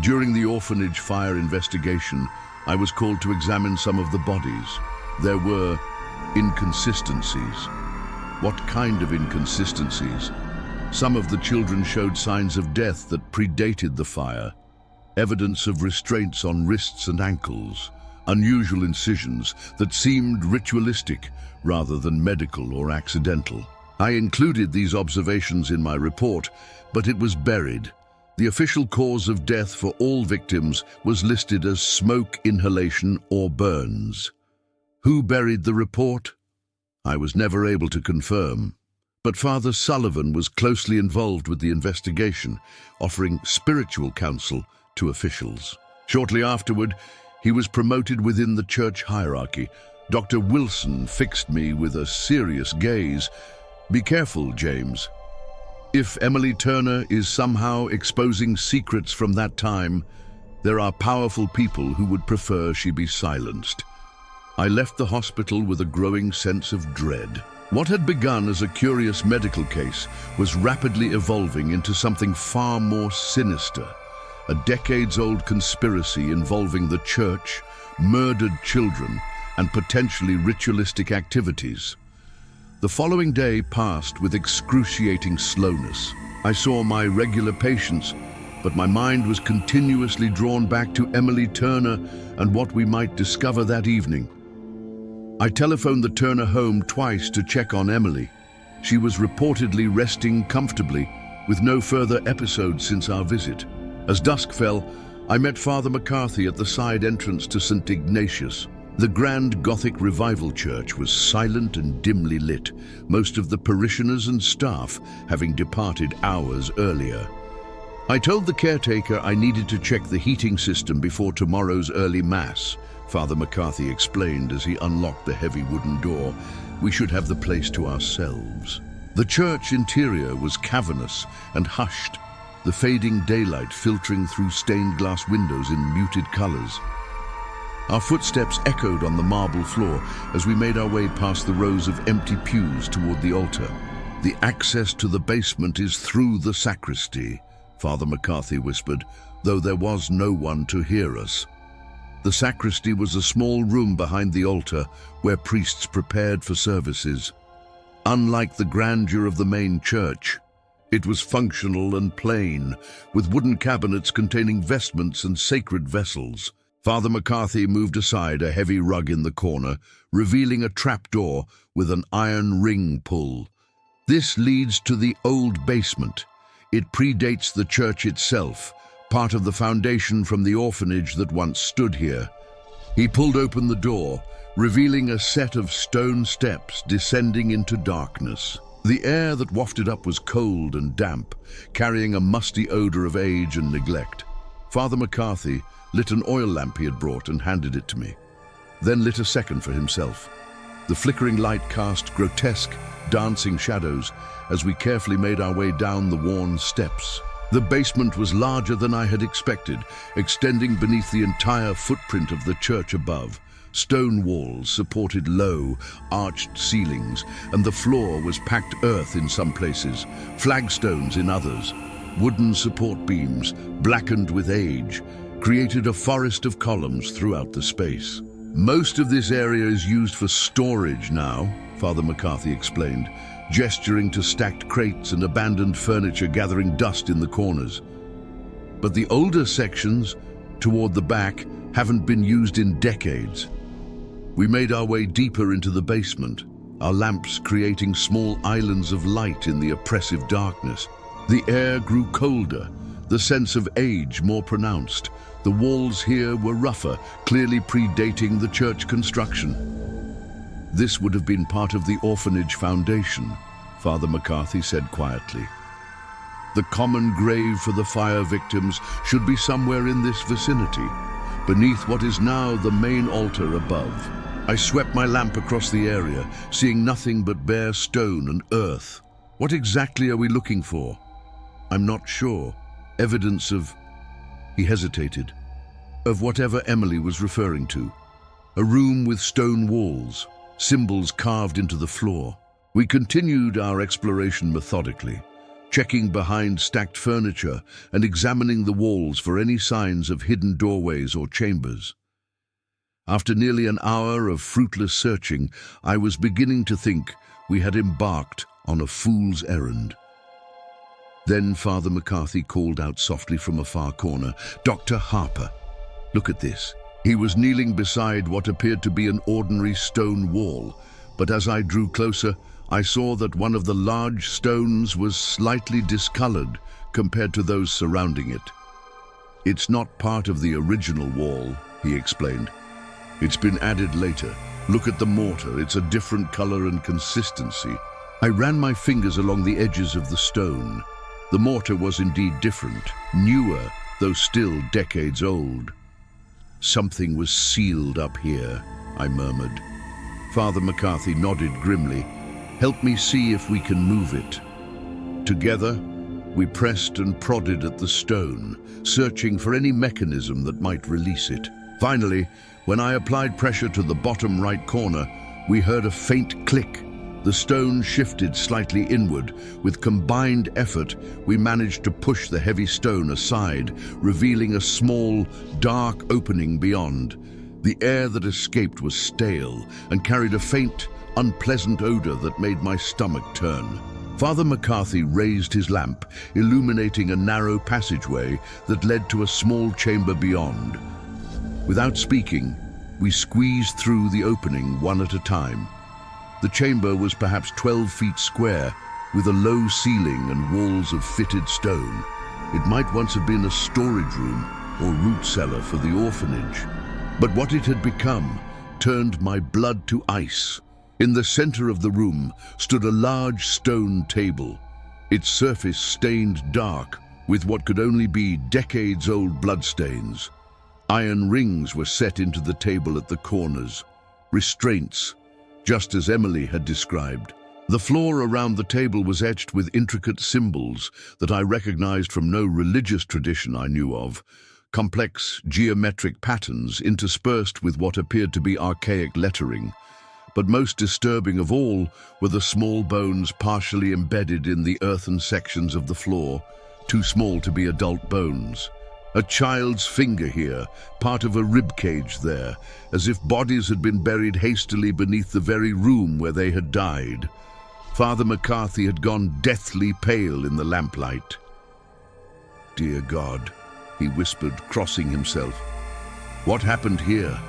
"During the orphanage fire investigation, I was called to examine some of the bodies. There were inconsistencies." "What kind of inconsistencies?" Some of the children showed signs of death that predated the fire, evidence of restraints on wrists and ankles, unusual incisions that seemed ritualistic rather than medical or accidental. I included these observations in my report, but it was buried. The official cause of death for all victims was listed as smoke inhalation or burns. Who buried the report? I was never able to confirm. But Father Sullivan was closely involved with the investigation, offering spiritual counsel to officials. Shortly afterward, he was promoted within the church hierarchy. Dr. Wilson fixed me with a serious gaze. "Be careful, James. If Emily Turner is somehow exposing secrets from that time, there are powerful people who would prefer she be silenced." I left the hospital with a growing sense of dread. What had begun as a curious medical case was rapidly evolving into something far more sinister, a decades-old conspiracy involving the church, murdered children, and potentially ritualistic activities. The following day passed with excruciating slowness. I saw my regular patients, but my mind was continuously drawn back to Emily Turner and what we might discover that evening. I telephoned the Turner home twice to check on Emily. She was reportedly resting comfortably, with no further episodes since our visit. As dusk fell, I met Father McCarthy at the side entrance to St. Ignatius. The grand Gothic revival church was silent and dimly lit, most of the parishioners and staff having departed hours earlier. I told the caretaker I needed to check the heating system before tomorrow's early mass. Father McCarthy explained as he unlocked the heavy wooden door. We should have the place to ourselves. The church interior was cavernous and hushed, the fading daylight filtering through stained glass windows in muted colors. Our footsteps echoed on the marble floor as we made our way past the rows of empty pews toward the altar. "The access to the basement is through the sacristy," Father McCarthy whispered, though there was no one to hear us. The sacristy was a small room behind the altar where priests prepared for services. Unlike the grandeur of the main church, it was functional and plain, with wooden cabinets containing vestments and sacred vessels. Father McCarthy moved aside a heavy rug in the corner, revealing a trapdoor with an iron ring pull. "This leads to the old basement. It predates the church itself, part of the foundation from the orphanage that once stood here." He pulled open the door, revealing a set of stone steps descending into darkness. The air that wafted up was cold and damp, carrying a musty odor of age and neglect. Father McCarthy lit an oil lamp he had brought and handed it to me, then lit a second for himself. The flickering light cast grotesque, dancing shadows as we carefully made our way down the worn steps. The basement was larger than I had expected, extending beneath the entire footprint of the church above. Stone walls supported low, arched ceilings, and the floor was packed earth in some places, flagstones in others. Wooden support beams, blackened with age, created a forest of columns throughout the space. "Most of this area is used for storage now," Father McCarthy explained, gesturing to stacked crates and abandoned furniture gathering dust in the corners. "But the older sections, toward the back, haven't been used in decades." We made our way deeper into the basement, our lamps creating small islands of light in the oppressive darkness. The air grew colder, the sense of age more pronounced. The walls here were rougher, clearly predating the church construction. "This would have been part of the orphanage foundation," Father McCarthy said quietly. "The common grave for the fire victims should be somewhere in this vicinity, beneath what is now the main altar above." I swept my lamp across the area, seeing nothing but bare stone and earth. "What exactly are we looking for?" "I'm not sure. Evidence of..." He hesitated. "Of whatever Emily was referring to. A room with stone walls, symbols carved into the floor." We continued our exploration methodically, checking behind stacked furniture and examining the walls for any signs of hidden doorways or chambers. After nearly an hour of fruitless searching, I was beginning to think we had embarked on a fool's errand. Then Father McCarthy called out softly from a far corner, "Dr. Harper, look at this." He was kneeling beside what appeared to be an ordinary stone wall, but as I drew closer, I saw that one of the large stones was slightly discolored compared to those surrounding it. "It's not part of the original wall," he explained. "It's been added later. Look at the mortar, it's a different color and consistency." I ran my fingers along the edges of the stone. The mortar was indeed different, newer, though still decades old. "Something was sealed up here," I murmured. Father McCarthy nodded grimly. "Help me see if we can move it." Together, we pressed and prodded at the stone, searching for any mechanism that might release it. Finally, when I applied pressure to the bottom right corner, we heard a faint click. The stone shifted slightly inward. With combined effort, we managed to push the heavy stone aside, revealing a small, dark opening beyond. The air that escaped was stale and carried a faint, unpleasant odor that made my stomach turn. Father McCarthy raised his lamp, illuminating a narrow passageway that led to a small chamber beyond. Without speaking, we squeezed through the opening one at a time. The chamber was perhaps 12 feet square, with a low ceiling and walls of fitted stone. It might once have been a storage room or root cellar for the orphanage. But what it had become turned my blood to ice. In the center of the room stood a large stone table, its surface stained dark with what could only be decades-old bloodstains. Iron rings were set into the table at the corners, restraints, just as Emily had described. The floor around the table was etched with intricate symbols that I recognized from no religious tradition I knew of, complex geometric patterns interspersed with what appeared to be archaic lettering. But most disturbing of all were the small bones partially embedded in the earthen sections of the floor, too small to be adult bones. A child's finger here, part of a rib cage there, as if bodies had been buried hastily beneath the very room where they had died. Father McCarthy had gone deathly pale in the lamplight. "Dear God," he whispered, crossing himself. "What happened here?"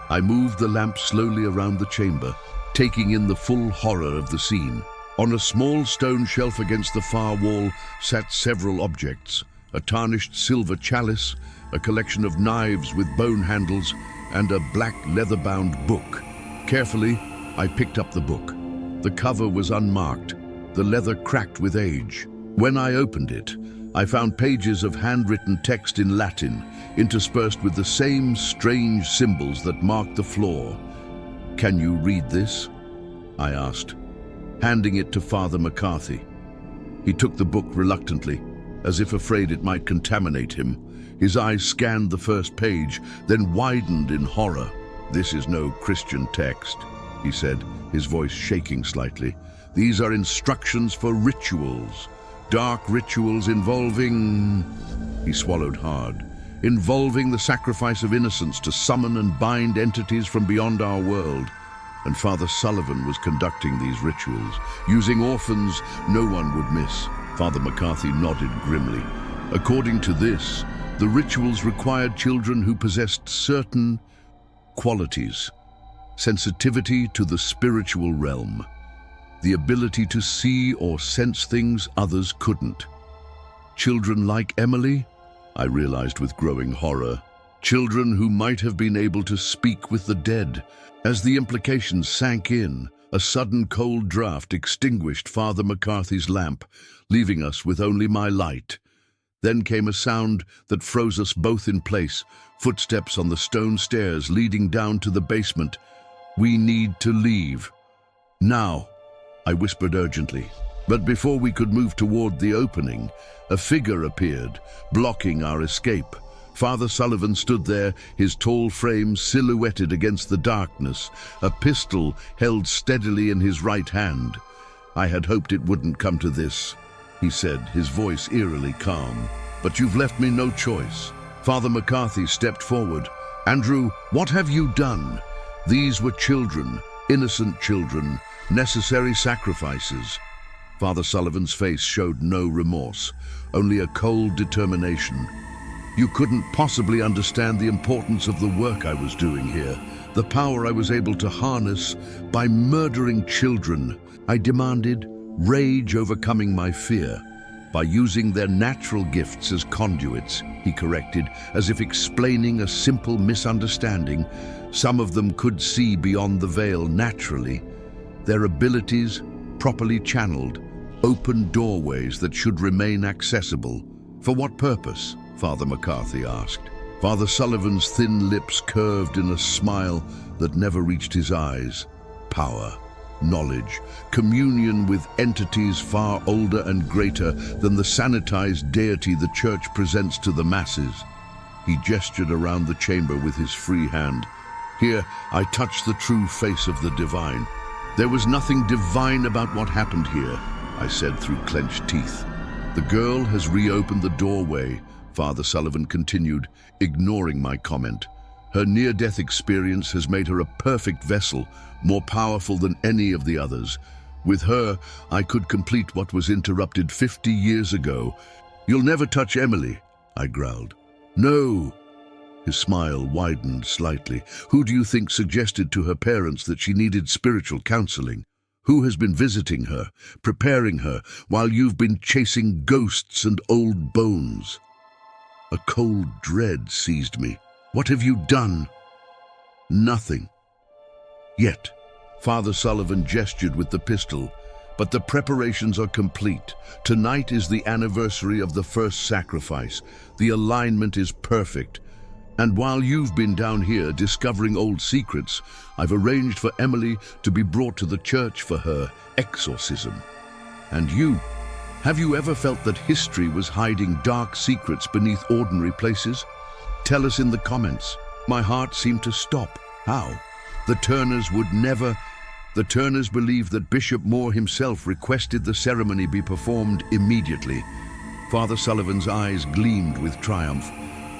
I moved the lamp slowly around the chamber, taking in the full horror of the scene. On a small stone shelf against the far wall sat several objects: a tarnished silver chalice, a collection of knives with bone handles, and a black leather-bound book. Carefully, I picked up the book. The cover was unmarked, the leather cracked with age. When I opened it, I found pages of handwritten text in Latin, interspersed with the same strange symbols that marked the floor. "Can you read this?" I asked, handing it to Father McCarthy. He took the book reluctantly, as if afraid it might contaminate him. His eyes scanned the first page, then widened in horror. "This is no Christian text," he said, his voice shaking slightly. "These are instructions for rituals. Dark rituals involving..." He swallowed hard. "Involving the sacrifice of innocents to summon and bind entities from beyond our world." And Father Sullivan was conducting these rituals, using orphans no one would miss. Father McCarthy nodded grimly. According to this, the rituals required children who possessed certain qualities: sensitivity to the spiritual realm, the ability to see or sense things others couldn't. Children like Emily? I realized with growing horror. Children who might have been able to speak with the dead. As the implications sank in, a sudden cold draft extinguished Father McCarthy's lamp, leaving us with only my light. Then came a sound that froze us both in place, footsteps on the stone stairs leading down to the basement. "We need to leave. Now," I whispered urgently. But before we could move toward the opening, a figure appeared, blocking our escape. Father Sullivan stood there, his tall frame silhouetted against the darkness, a pistol held steadily in his right hand. "I had hoped it wouldn't come to this," he said, his voice eerily calm. "But you've left me no choice." Father McCarthy stepped forward. "Andrew, what have you done? These were children, innocent children, necessary sacrifices." Father Sullivan's face showed no remorse, only a cold determination. You couldn't possibly understand the importance of the work I was doing here, the power I was able to harness by murdering children. I demanded, rage overcoming my fear. By using their natural gifts as conduits, he corrected, as if explaining a simple misunderstanding. Some of them could see beyond the veil naturally. Their abilities, properly channeled, opened doorways that should remain accessible. For what purpose? Father McCarthy asked. Father Sullivan's thin lips curved in a smile that never reached his eyes. Power, knowledge, communion with entities far older and greater than the sanitized deity the Church presents to the masses. He gestured around the chamber with his free hand. Here, I touched the true face of the divine. There was nothing divine about what happened here, I said through clenched teeth. The girl has reopened the doorway, Father Sullivan continued, ignoring my comment. Her near-death experience has made her a perfect vessel, more powerful than any of the others. With her, I could complete what was interrupted 50 years ago. You'll never touch Emily, I growled. No. His smile widened slightly. Who do you think suggested to her parents that she needed spiritual counseling? Who has been visiting her, preparing her, while you've been chasing ghosts and old bones? A cold dread seized me. What have you done? Nothing. Yet, Father Sullivan gestured with the pistol, but the preparations are complete. Tonight is the anniversary of the first sacrifice. The alignment is perfect. And while you've been down here discovering old secrets, I've arranged for Emily to be brought to the church for her exorcism. And you? Have you ever felt that history was hiding dark secrets beneath ordinary places? Tell us in the comments. My heart seemed to stop. How? The Turners would never... The Turners believed that Bishop Moore himself requested the ceremony be performed immediately. Father Sullivan's eyes gleamed with triumph.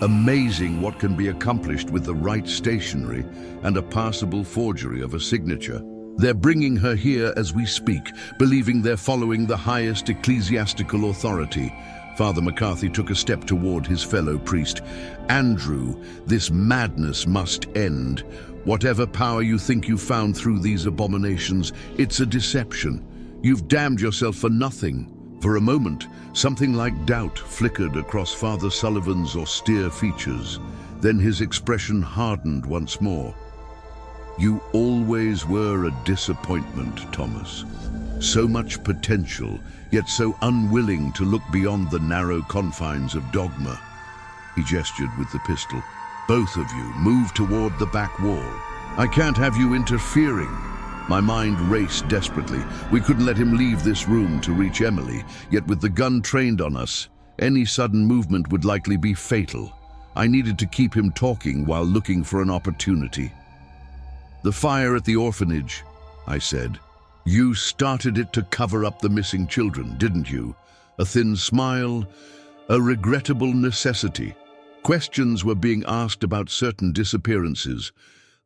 Amazing what can be accomplished with the right stationery and a passable forgery of a signature. They're bringing her here as we speak, believing they're following the highest ecclesiastical authority. Father McCarthy took a step toward his fellow priest. Andrew, this madness must end. Whatever power you think you found through these abominations, it's a deception. You've damned yourself for nothing. For a moment, something like doubt flickered across Father Sullivan's austere features. Then his expression hardened once more. You always were a disappointment, Thomas. So much potential, yet so unwilling to look beyond the narrow confines of dogma. He gestured with the pistol. Both of you move toward the back wall. I can't have you interfering. My mind raced desperately. We couldn't let him leave this room to reach Emily, yet with the gun trained on us, any sudden movement would likely be fatal. I needed to keep him talking while looking for an opportunity. The fire at the orphanage, I said. You started it to cover up the missing children, didn't you? A thin smile, a regrettable necessity. Questions were being asked about certain disappearances.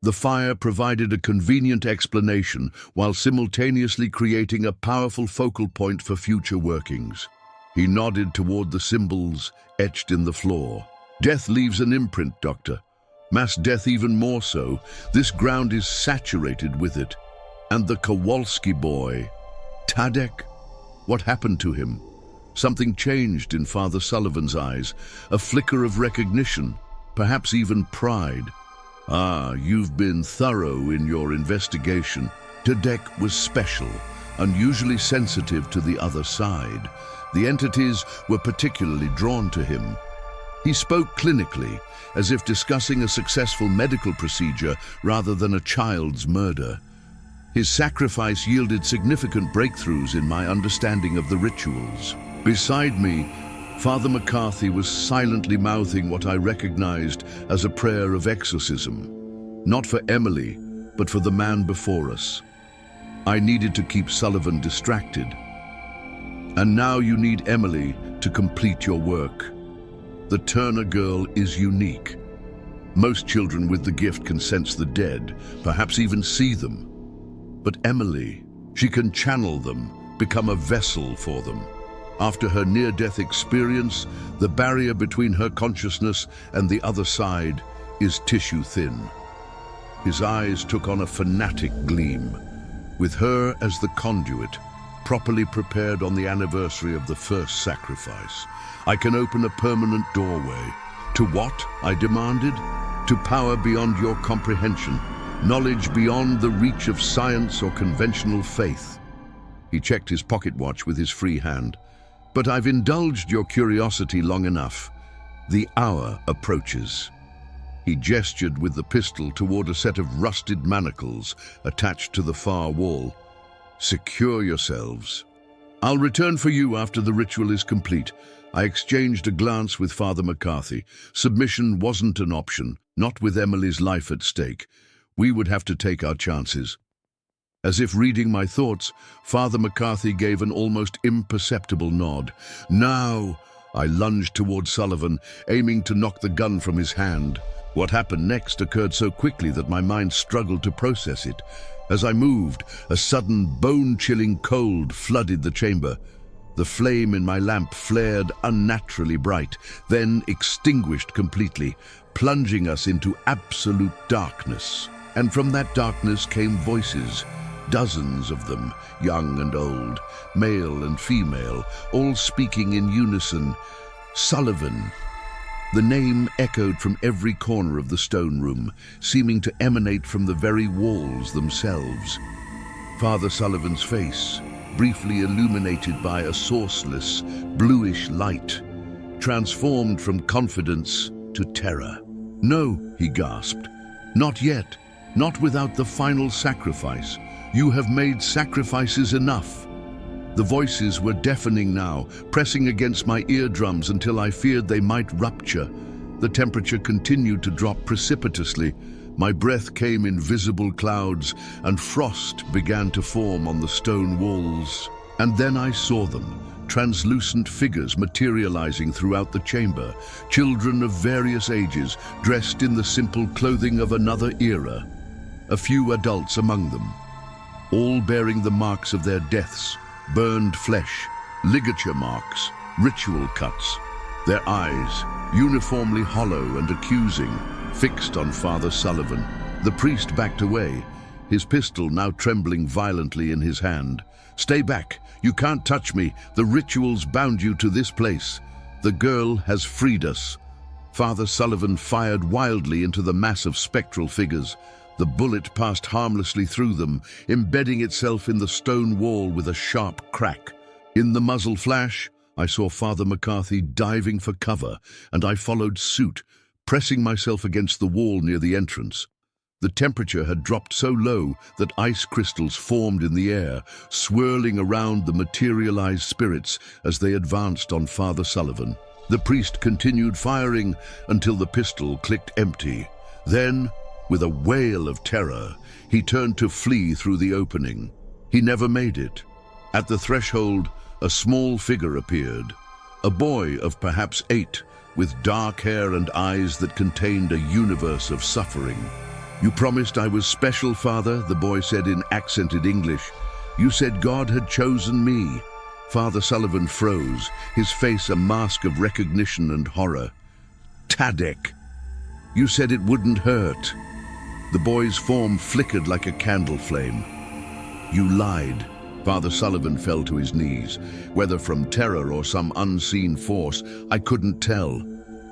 The fire provided a convenient explanation while simultaneously creating a powerful focal point for future workings. He nodded toward the symbols etched in the floor. Death leaves an imprint, Doctor. Mass death even more so. This ground is saturated with it. And the Kowalski boy, Tadek, what happened to him? Something changed in Father Sullivan's eyes, a flicker of recognition, perhaps even pride. Ah, you've been thorough in your investigation. Tadek was special, unusually sensitive to the other side. The entities were particularly drawn to him. He spoke clinically, as if discussing a successful medical procedure rather than a child's murder. His sacrifice yielded significant breakthroughs in my understanding of the rituals. Beside me, Father McCarthy was silently mouthing what I recognized as a prayer of exorcism. Not for Emily, but for the man before us. I needed to keep Sullivan distracted. And now you need Emily to complete your work. The Turner girl is unique. Most children with the gift can sense the dead, perhaps even see them. But Emily, she can channel them, become a vessel for them. After her near-death experience, the barrier between her consciousness and the other side is tissue-thin. His eyes took on a fanatic gleam, with her as the conduit, properly prepared on the anniversary of the first sacrifice. I can open a permanent doorway. To what? I demanded. To power beyond your comprehension, knowledge beyond the reach of science or conventional faith. He checked his pocket watch with his free hand. But I've indulged your curiosity long enough. The hour approaches. He gestured with the pistol toward a set of rusted manacles attached to the far wall. Secure yourselves. I'll return for you after the ritual is complete. I exchanged a glance with Father McCarthy. Submission wasn't an option, not with Emily's life at stake. We would have to take our chances. As if reading my thoughts, Father McCarthy gave an almost imperceptible nod. Now, I lunged toward Sullivan, aiming to knock the gun from his hand. What happened next occurred so quickly that my mind struggled to process it. As I moved, a sudden bone-chilling cold flooded the chamber. The flame in my lamp flared unnaturally bright, then extinguished completely, plunging us into absolute darkness. And from that darkness came voices. Dozens of them, young and old, male and female, all speaking in unison. Sullivan. The name echoed from every corner of the stone room, seeming to emanate from the very walls themselves. Father Sullivan's face, briefly illuminated by a sourceless, bluish light, transformed from confidence to terror. No, he gasped. Not yet. Not without the final sacrifice. You have made sacrifices enough. The voices were deafening now, pressing against my eardrums until I feared they might rupture. The temperature continued to drop precipitously. My breath came in visible clouds, and frost began to form on the stone walls. And then I saw them, translucent figures materializing throughout the chamber, children of various ages, dressed in the simple clothing of another era. A few adults among them, all bearing the marks of their deaths, burned flesh, ligature marks, ritual cuts. Their eyes, uniformly hollow and accusing, fixed on Father Sullivan. The priest backed away, his pistol now trembling violently in his hand. Stay back, you can't touch me. The rituals bound you to this place. The girl has freed us. Father Sullivan fired wildly into the mass of spectral figures. The bullet passed harmlessly through them, embedding itself in the stone wall with a sharp crack. In the muzzle flash, I saw Father McCarthy diving for cover, and I followed suit, pressing myself against the wall near the entrance. The temperature had dropped so low that ice crystals formed in the air, swirling around the materialized spirits as they advanced on Father Sullivan. The priest continued firing until the pistol clicked empty. Then, with a wail of terror, he turned to flee through the opening. He never made it. At the threshold, a small figure appeared. A boy of perhaps 8, with dark hair and eyes that contained a universe of suffering. You promised I was special, Father, the boy said in accented English. You said God had chosen me. Father Sullivan froze, his face a mask of recognition and horror. Tadek. You said it wouldn't hurt. The boy's form flickered like a candle flame. You lied. Father Sullivan fell to his knees. Whether from terror or some unseen force, I couldn't tell.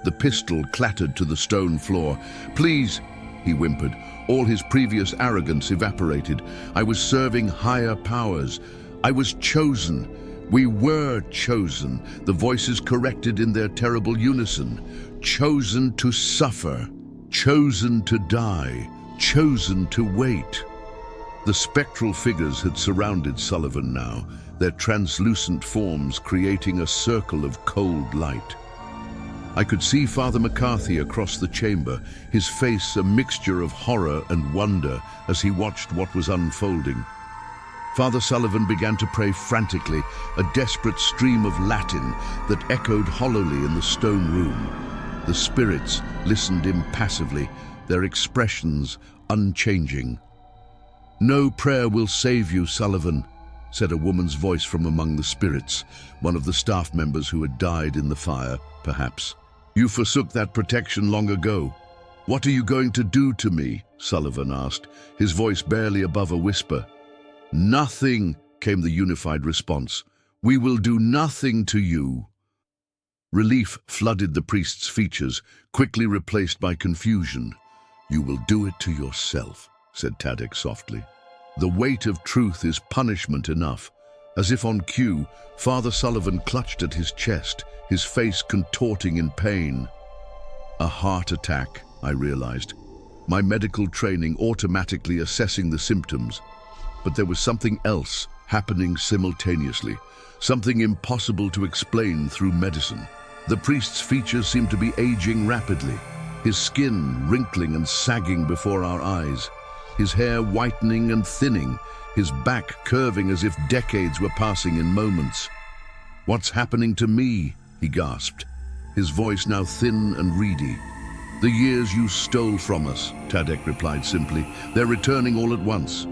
The pistol clattered to the stone floor. Please, he whimpered. All his previous arrogance evaporated. I was serving higher powers. I was chosen. We were chosen. The voices corrected in their terrible unison. Chosen to suffer. Chosen to die. Chosen to wait. The spectral figures had surrounded Sullivan now, their translucent forms creating a circle of cold light. I could see Father McCarthy across the chamber, his face a mixture of horror and wonder as he watched what was unfolding. Father Sullivan began to pray frantically, a desperate stream of Latin that echoed hollowly in the stone room. The spirits listened impassively, their expressions unchanging. No prayer will save you, Sullivan. said a woman's voice from among the spirits, one of the staff members who had died in the fire, perhaps. "You forsook that protection long ago. What are you going to do to me?" Sullivan asked, his voice barely above a whisper. "Nothing," came the unified response. "We will do nothing to you." Relief flooded the priest's features, quickly replaced by confusion. "You will do it to yourself," said Tadek softly. "The weight of truth is punishment enough." As if on cue, Father Sullivan clutched at his chest, his face contorting in pain. A heart attack, I realized. My medical training automatically assessing the symptoms. But there was something else happening simultaneously, something impossible to explain through medicine. The priest's features seemed to be aging rapidly, his skin wrinkling and sagging before our eyes, his hair whitening and thinning, his back curving as if decades were passing in moments. "What's happening to me?" he gasped, his voice now thin and reedy. "The years you stole from us," Tadek replied simply. "They're returning all at once."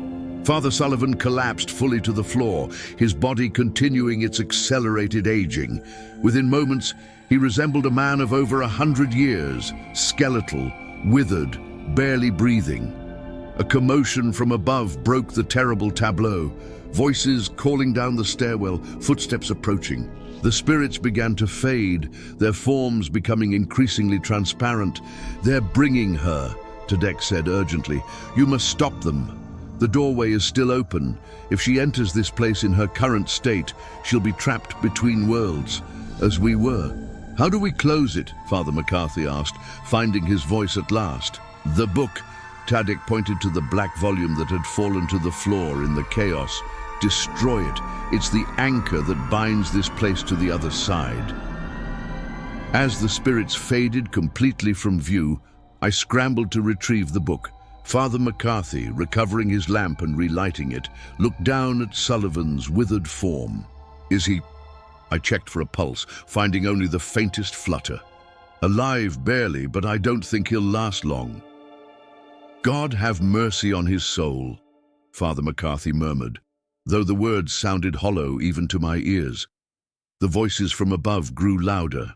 Father Sullivan collapsed fully to the floor, his body continuing its accelerated aging. Within moments, he resembled a man of over 100 years, skeletal, withered, barely breathing. A commotion from above broke the terrible tableau. Voices calling down the stairwell, footsteps approaching. The spirits began to fade, their forms becoming increasingly transparent. "They're bringing her," Tadek said urgently. "You must stop them. The doorway is still open. If she enters this place in her current state, she'll be trapped between worlds, as we were." "How do we close it?" Father McCarthy asked, finding his voice at last. "The book," Tadek pointed to the black volume that had fallen to the floor in the chaos. "Destroy it. It's the anchor that binds this place to the other side." As the spirits faded completely from view, I scrambled to retrieve the book. Father McCarthy, recovering his lamp and relighting it, looked down at Sullivan's withered form. "Is he—" I checked for a pulse, finding only the faintest flutter. "Alive barely, but I don't think he'll last long." "God have mercy on his soul," Father McCarthy murmured, though the words sounded hollow even to my ears. The voices from above grew louder.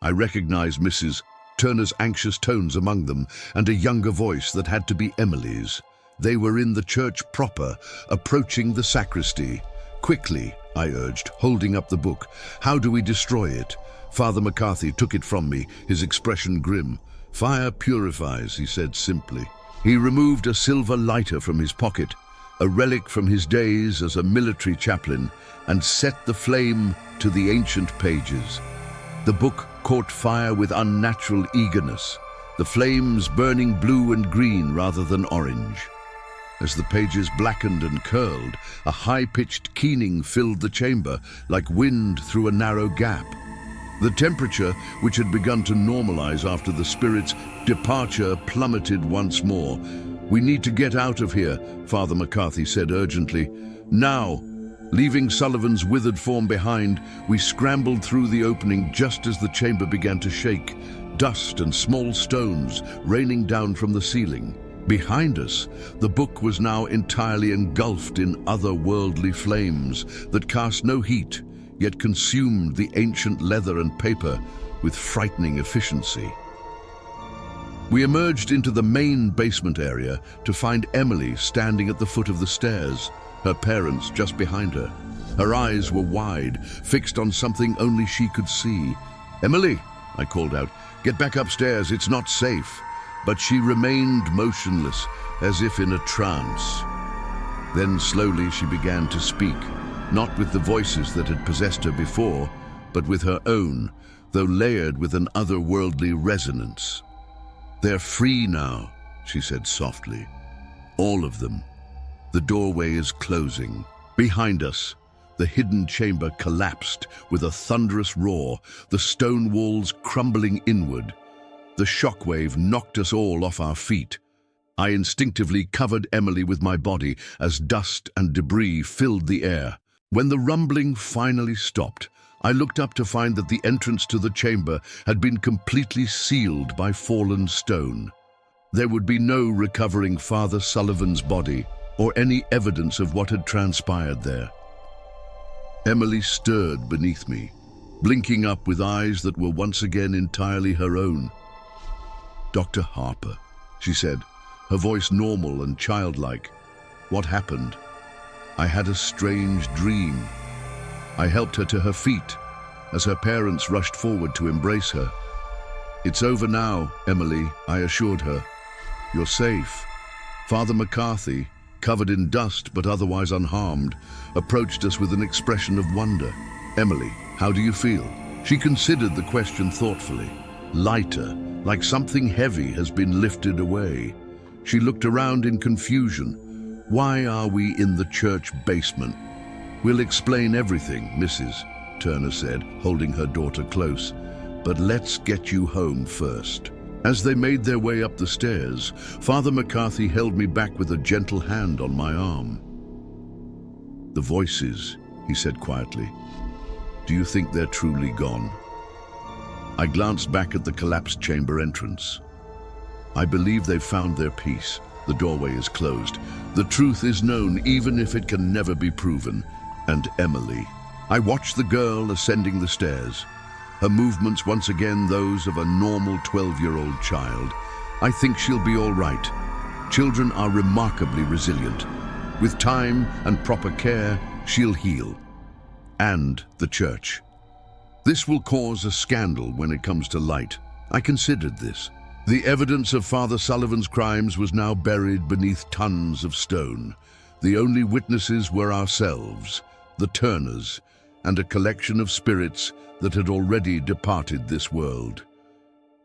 I recognized Mrs. Turner's anxious tones among them, and a younger voice that had to be Emily's. They were in the church proper, approaching the sacristy. "Quickly," I urged, holding up the book. "How do we destroy it?" Father McCarthy took it from me, his expression grim. "Fire purifies," he said simply. He removed a silver lighter from his pocket, a relic from his days as a military chaplain, and set the flame to the ancient pages. The book caught fire with unnatural eagerness, the flames burning blue and green rather than orange. As the pages blackened and curled, a high-pitched keening filled the chamber, like wind through a narrow gap. The temperature, which had begun to normalize after the spirit's departure, plummeted once more. "We need to get out of here," Father McCarthy said urgently. "Now!" Leaving Sullivan's withered form behind, we scrambled through the opening just as the chamber began to shake, dust and small stones raining down from the ceiling. Behind us, the book was now entirely engulfed in otherworldly flames that cast no heat, yet consumed the ancient leather and paper with frightening efficiency. We emerged into the main basement area to find Emily standing at the foot of the stairs, her parents just behind her. Her eyes were wide, fixed on something only she could see. "Emily," I called out, "get back upstairs, it's not safe." But she remained motionless, as if in a trance. Then slowly she began to speak, not with the voices that had possessed her before, but with her own, though layered with an otherworldly resonance. "They're free now," she said softly. "All of them. The doorway is closing. Behind us, the hidden chamber collapsed with a thunderous roar, the stone walls crumbling inward. The shockwave knocked us all off our feet. I instinctively covered Emily with my body as dust and debris filled the air. When the rumbling finally stopped, I looked up to find that the entrance to the chamber had been completely sealed by fallen stone. There would be no recovering Father Sullivan's body or any evidence of what had transpired there. Emily stirred beneath me, blinking up with eyes that were once again entirely her own. "Dr. Harper," she said, her voice normal and childlike. "What happened?" "I had a strange dream." I helped her to her feet as her parents rushed forward to embrace her. "It's over now, Emily," I assured her. "You're safe." Father McCarthy, covered in dust but otherwise unharmed, approached us with an expression of wonder. "Emily, how do you feel?" She considered the question thoughtfully. Lighter, like something heavy has been lifted away. She looked around in confusion. "Why are we in the church basement?" "We'll explain everything, Mrs. Turner said, holding her daughter close. "But let's get you home first." As they made their way up the stairs, Father McCarthy held me back with a gentle hand on my arm. "The voices," he said quietly. "Do you think they're truly gone?" I glanced back at the collapsed chamber entrance. "I believe they've found their peace. The doorway is closed. The truth is known even if it can never be proven. And Emily." I watched the girl ascending the stairs, her movements once again those of a normal 12-year-old child. "I think she'll be all right. Children are remarkably resilient. With time and proper care, she'll heal." And the church. This will cause a scandal when it comes to light. I considered this. The evidence of Father Sullivan's crimes was now buried beneath tons of stone. The only witnesses were ourselves, the Turners, and a collection of spirits that had already departed this world.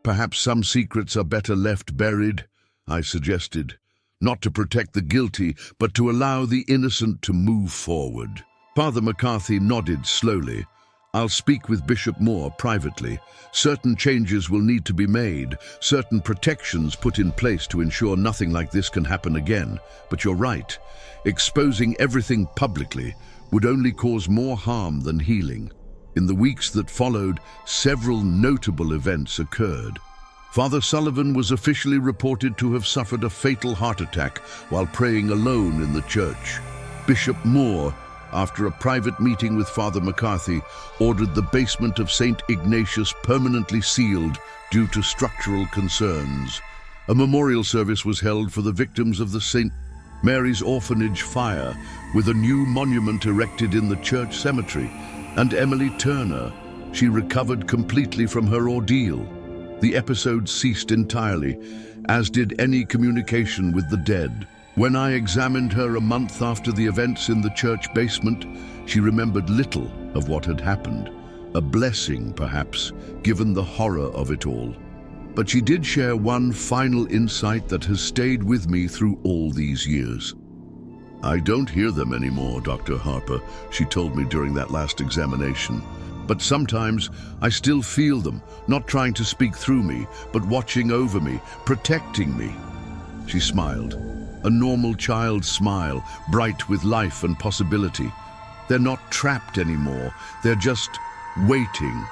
"Perhaps some secrets are better left buried," I suggested, "not to protect the guilty, but to allow the innocent to move forward." Father McCarthy nodded slowly. "I'll speak with Bishop Moore privately. Certain changes will need to be made, certain protections put in place to ensure nothing like this can happen again. But you're right, exposing everything publicly would only cause more harm than healing." In the weeks that followed, several notable events occurred. Father Sullivan was officially reported to have suffered a fatal heart attack while praying alone in the church. Bishop Moore, after a private meeting with Father McCarthy, ordered the basement of St. Ignatius permanently sealed due to structural concerns. A memorial service was held for the victims of the St. Mary's Orphanage fire, with a new monument erected in the church cemetery. And Emily Turner, she recovered completely from her ordeal. The episode ceased entirely, as did any communication with the dead. When I examined her a month after the events in the church basement, she remembered little of what had happened. A blessing, perhaps, given the horror of it all. But she did share one final insight that has stayed with me through all these years. "I don't hear them anymore, Dr. Harper," she told me during that last examination. "But sometimes I still feel them, not trying to speak through me, but watching over me, protecting me." She smiled, a normal child's smile, bright with life and possibility. "They're not trapped anymore, they're just waiting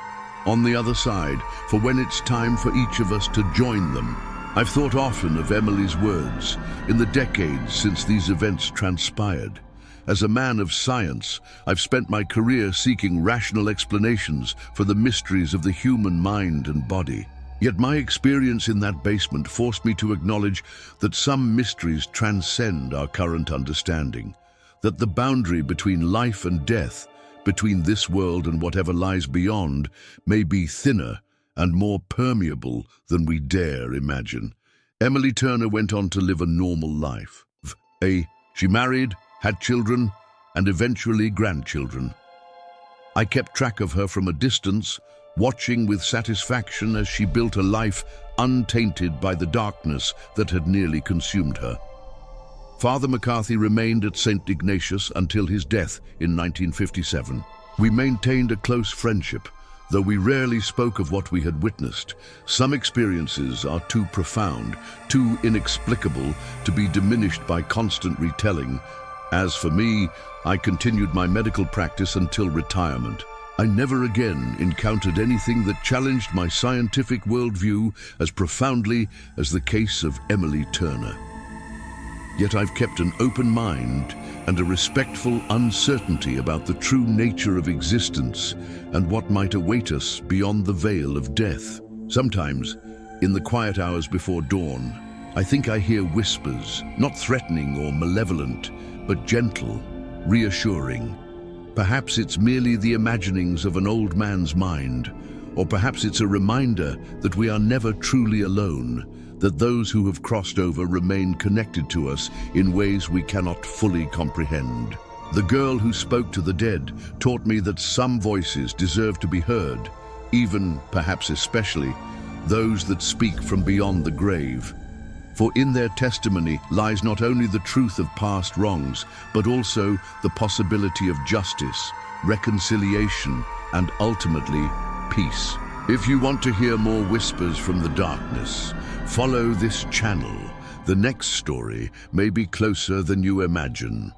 on the other side for when it's time for each of us to join them." I've thought often of Emily's words in the decades since these events transpired. As a man of science, I've spent my career seeking rational explanations for the mysteries of the human mind and body. Yet my experience in that basement forced me to acknowledge that some mysteries transcend our current understanding, that the boundary between life and death, between this world and whatever lies beyond, may be thinner and more permeable than we dare imagine. Emily Turner went on to live a normal life. She married, had children, and eventually grandchildren. I kept track of her from a distance, watching with satisfaction as she built a life untainted by the darkness that had nearly consumed her. Father McCarthy remained at St. Ignatius until his death in 1957. We maintained a close friendship, though we rarely spoke of what we had witnessed. Some experiences are too profound, too inexplicable to be diminished by constant retelling. As for me, I continued my medical practice until retirement. I never again encountered anything that challenged my scientific worldview as profoundly as the case of Emily Turner. Yet I've kept an open mind and a respectful uncertainty about the true nature of existence and what might await us beyond the veil of death. Sometimes, in the quiet hours before dawn, I think I hear whispers, not threatening or malevolent, but gentle, reassuring. Perhaps it's merely the imaginings of an old man's mind, or perhaps it's a reminder that we are never truly alone, that those who have crossed over remain connected to us in ways we cannot fully comprehend. The girl who spoke to the dead taught me that some voices deserve to be heard, even, perhaps especially, those that speak from beyond the grave. For in their testimony lies not only the truth of past wrongs, but also the possibility of justice, reconciliation, and ultimately, peace. If you want to hear more whispers from the darkness, follow this channel. The next story may be closer than you imagine.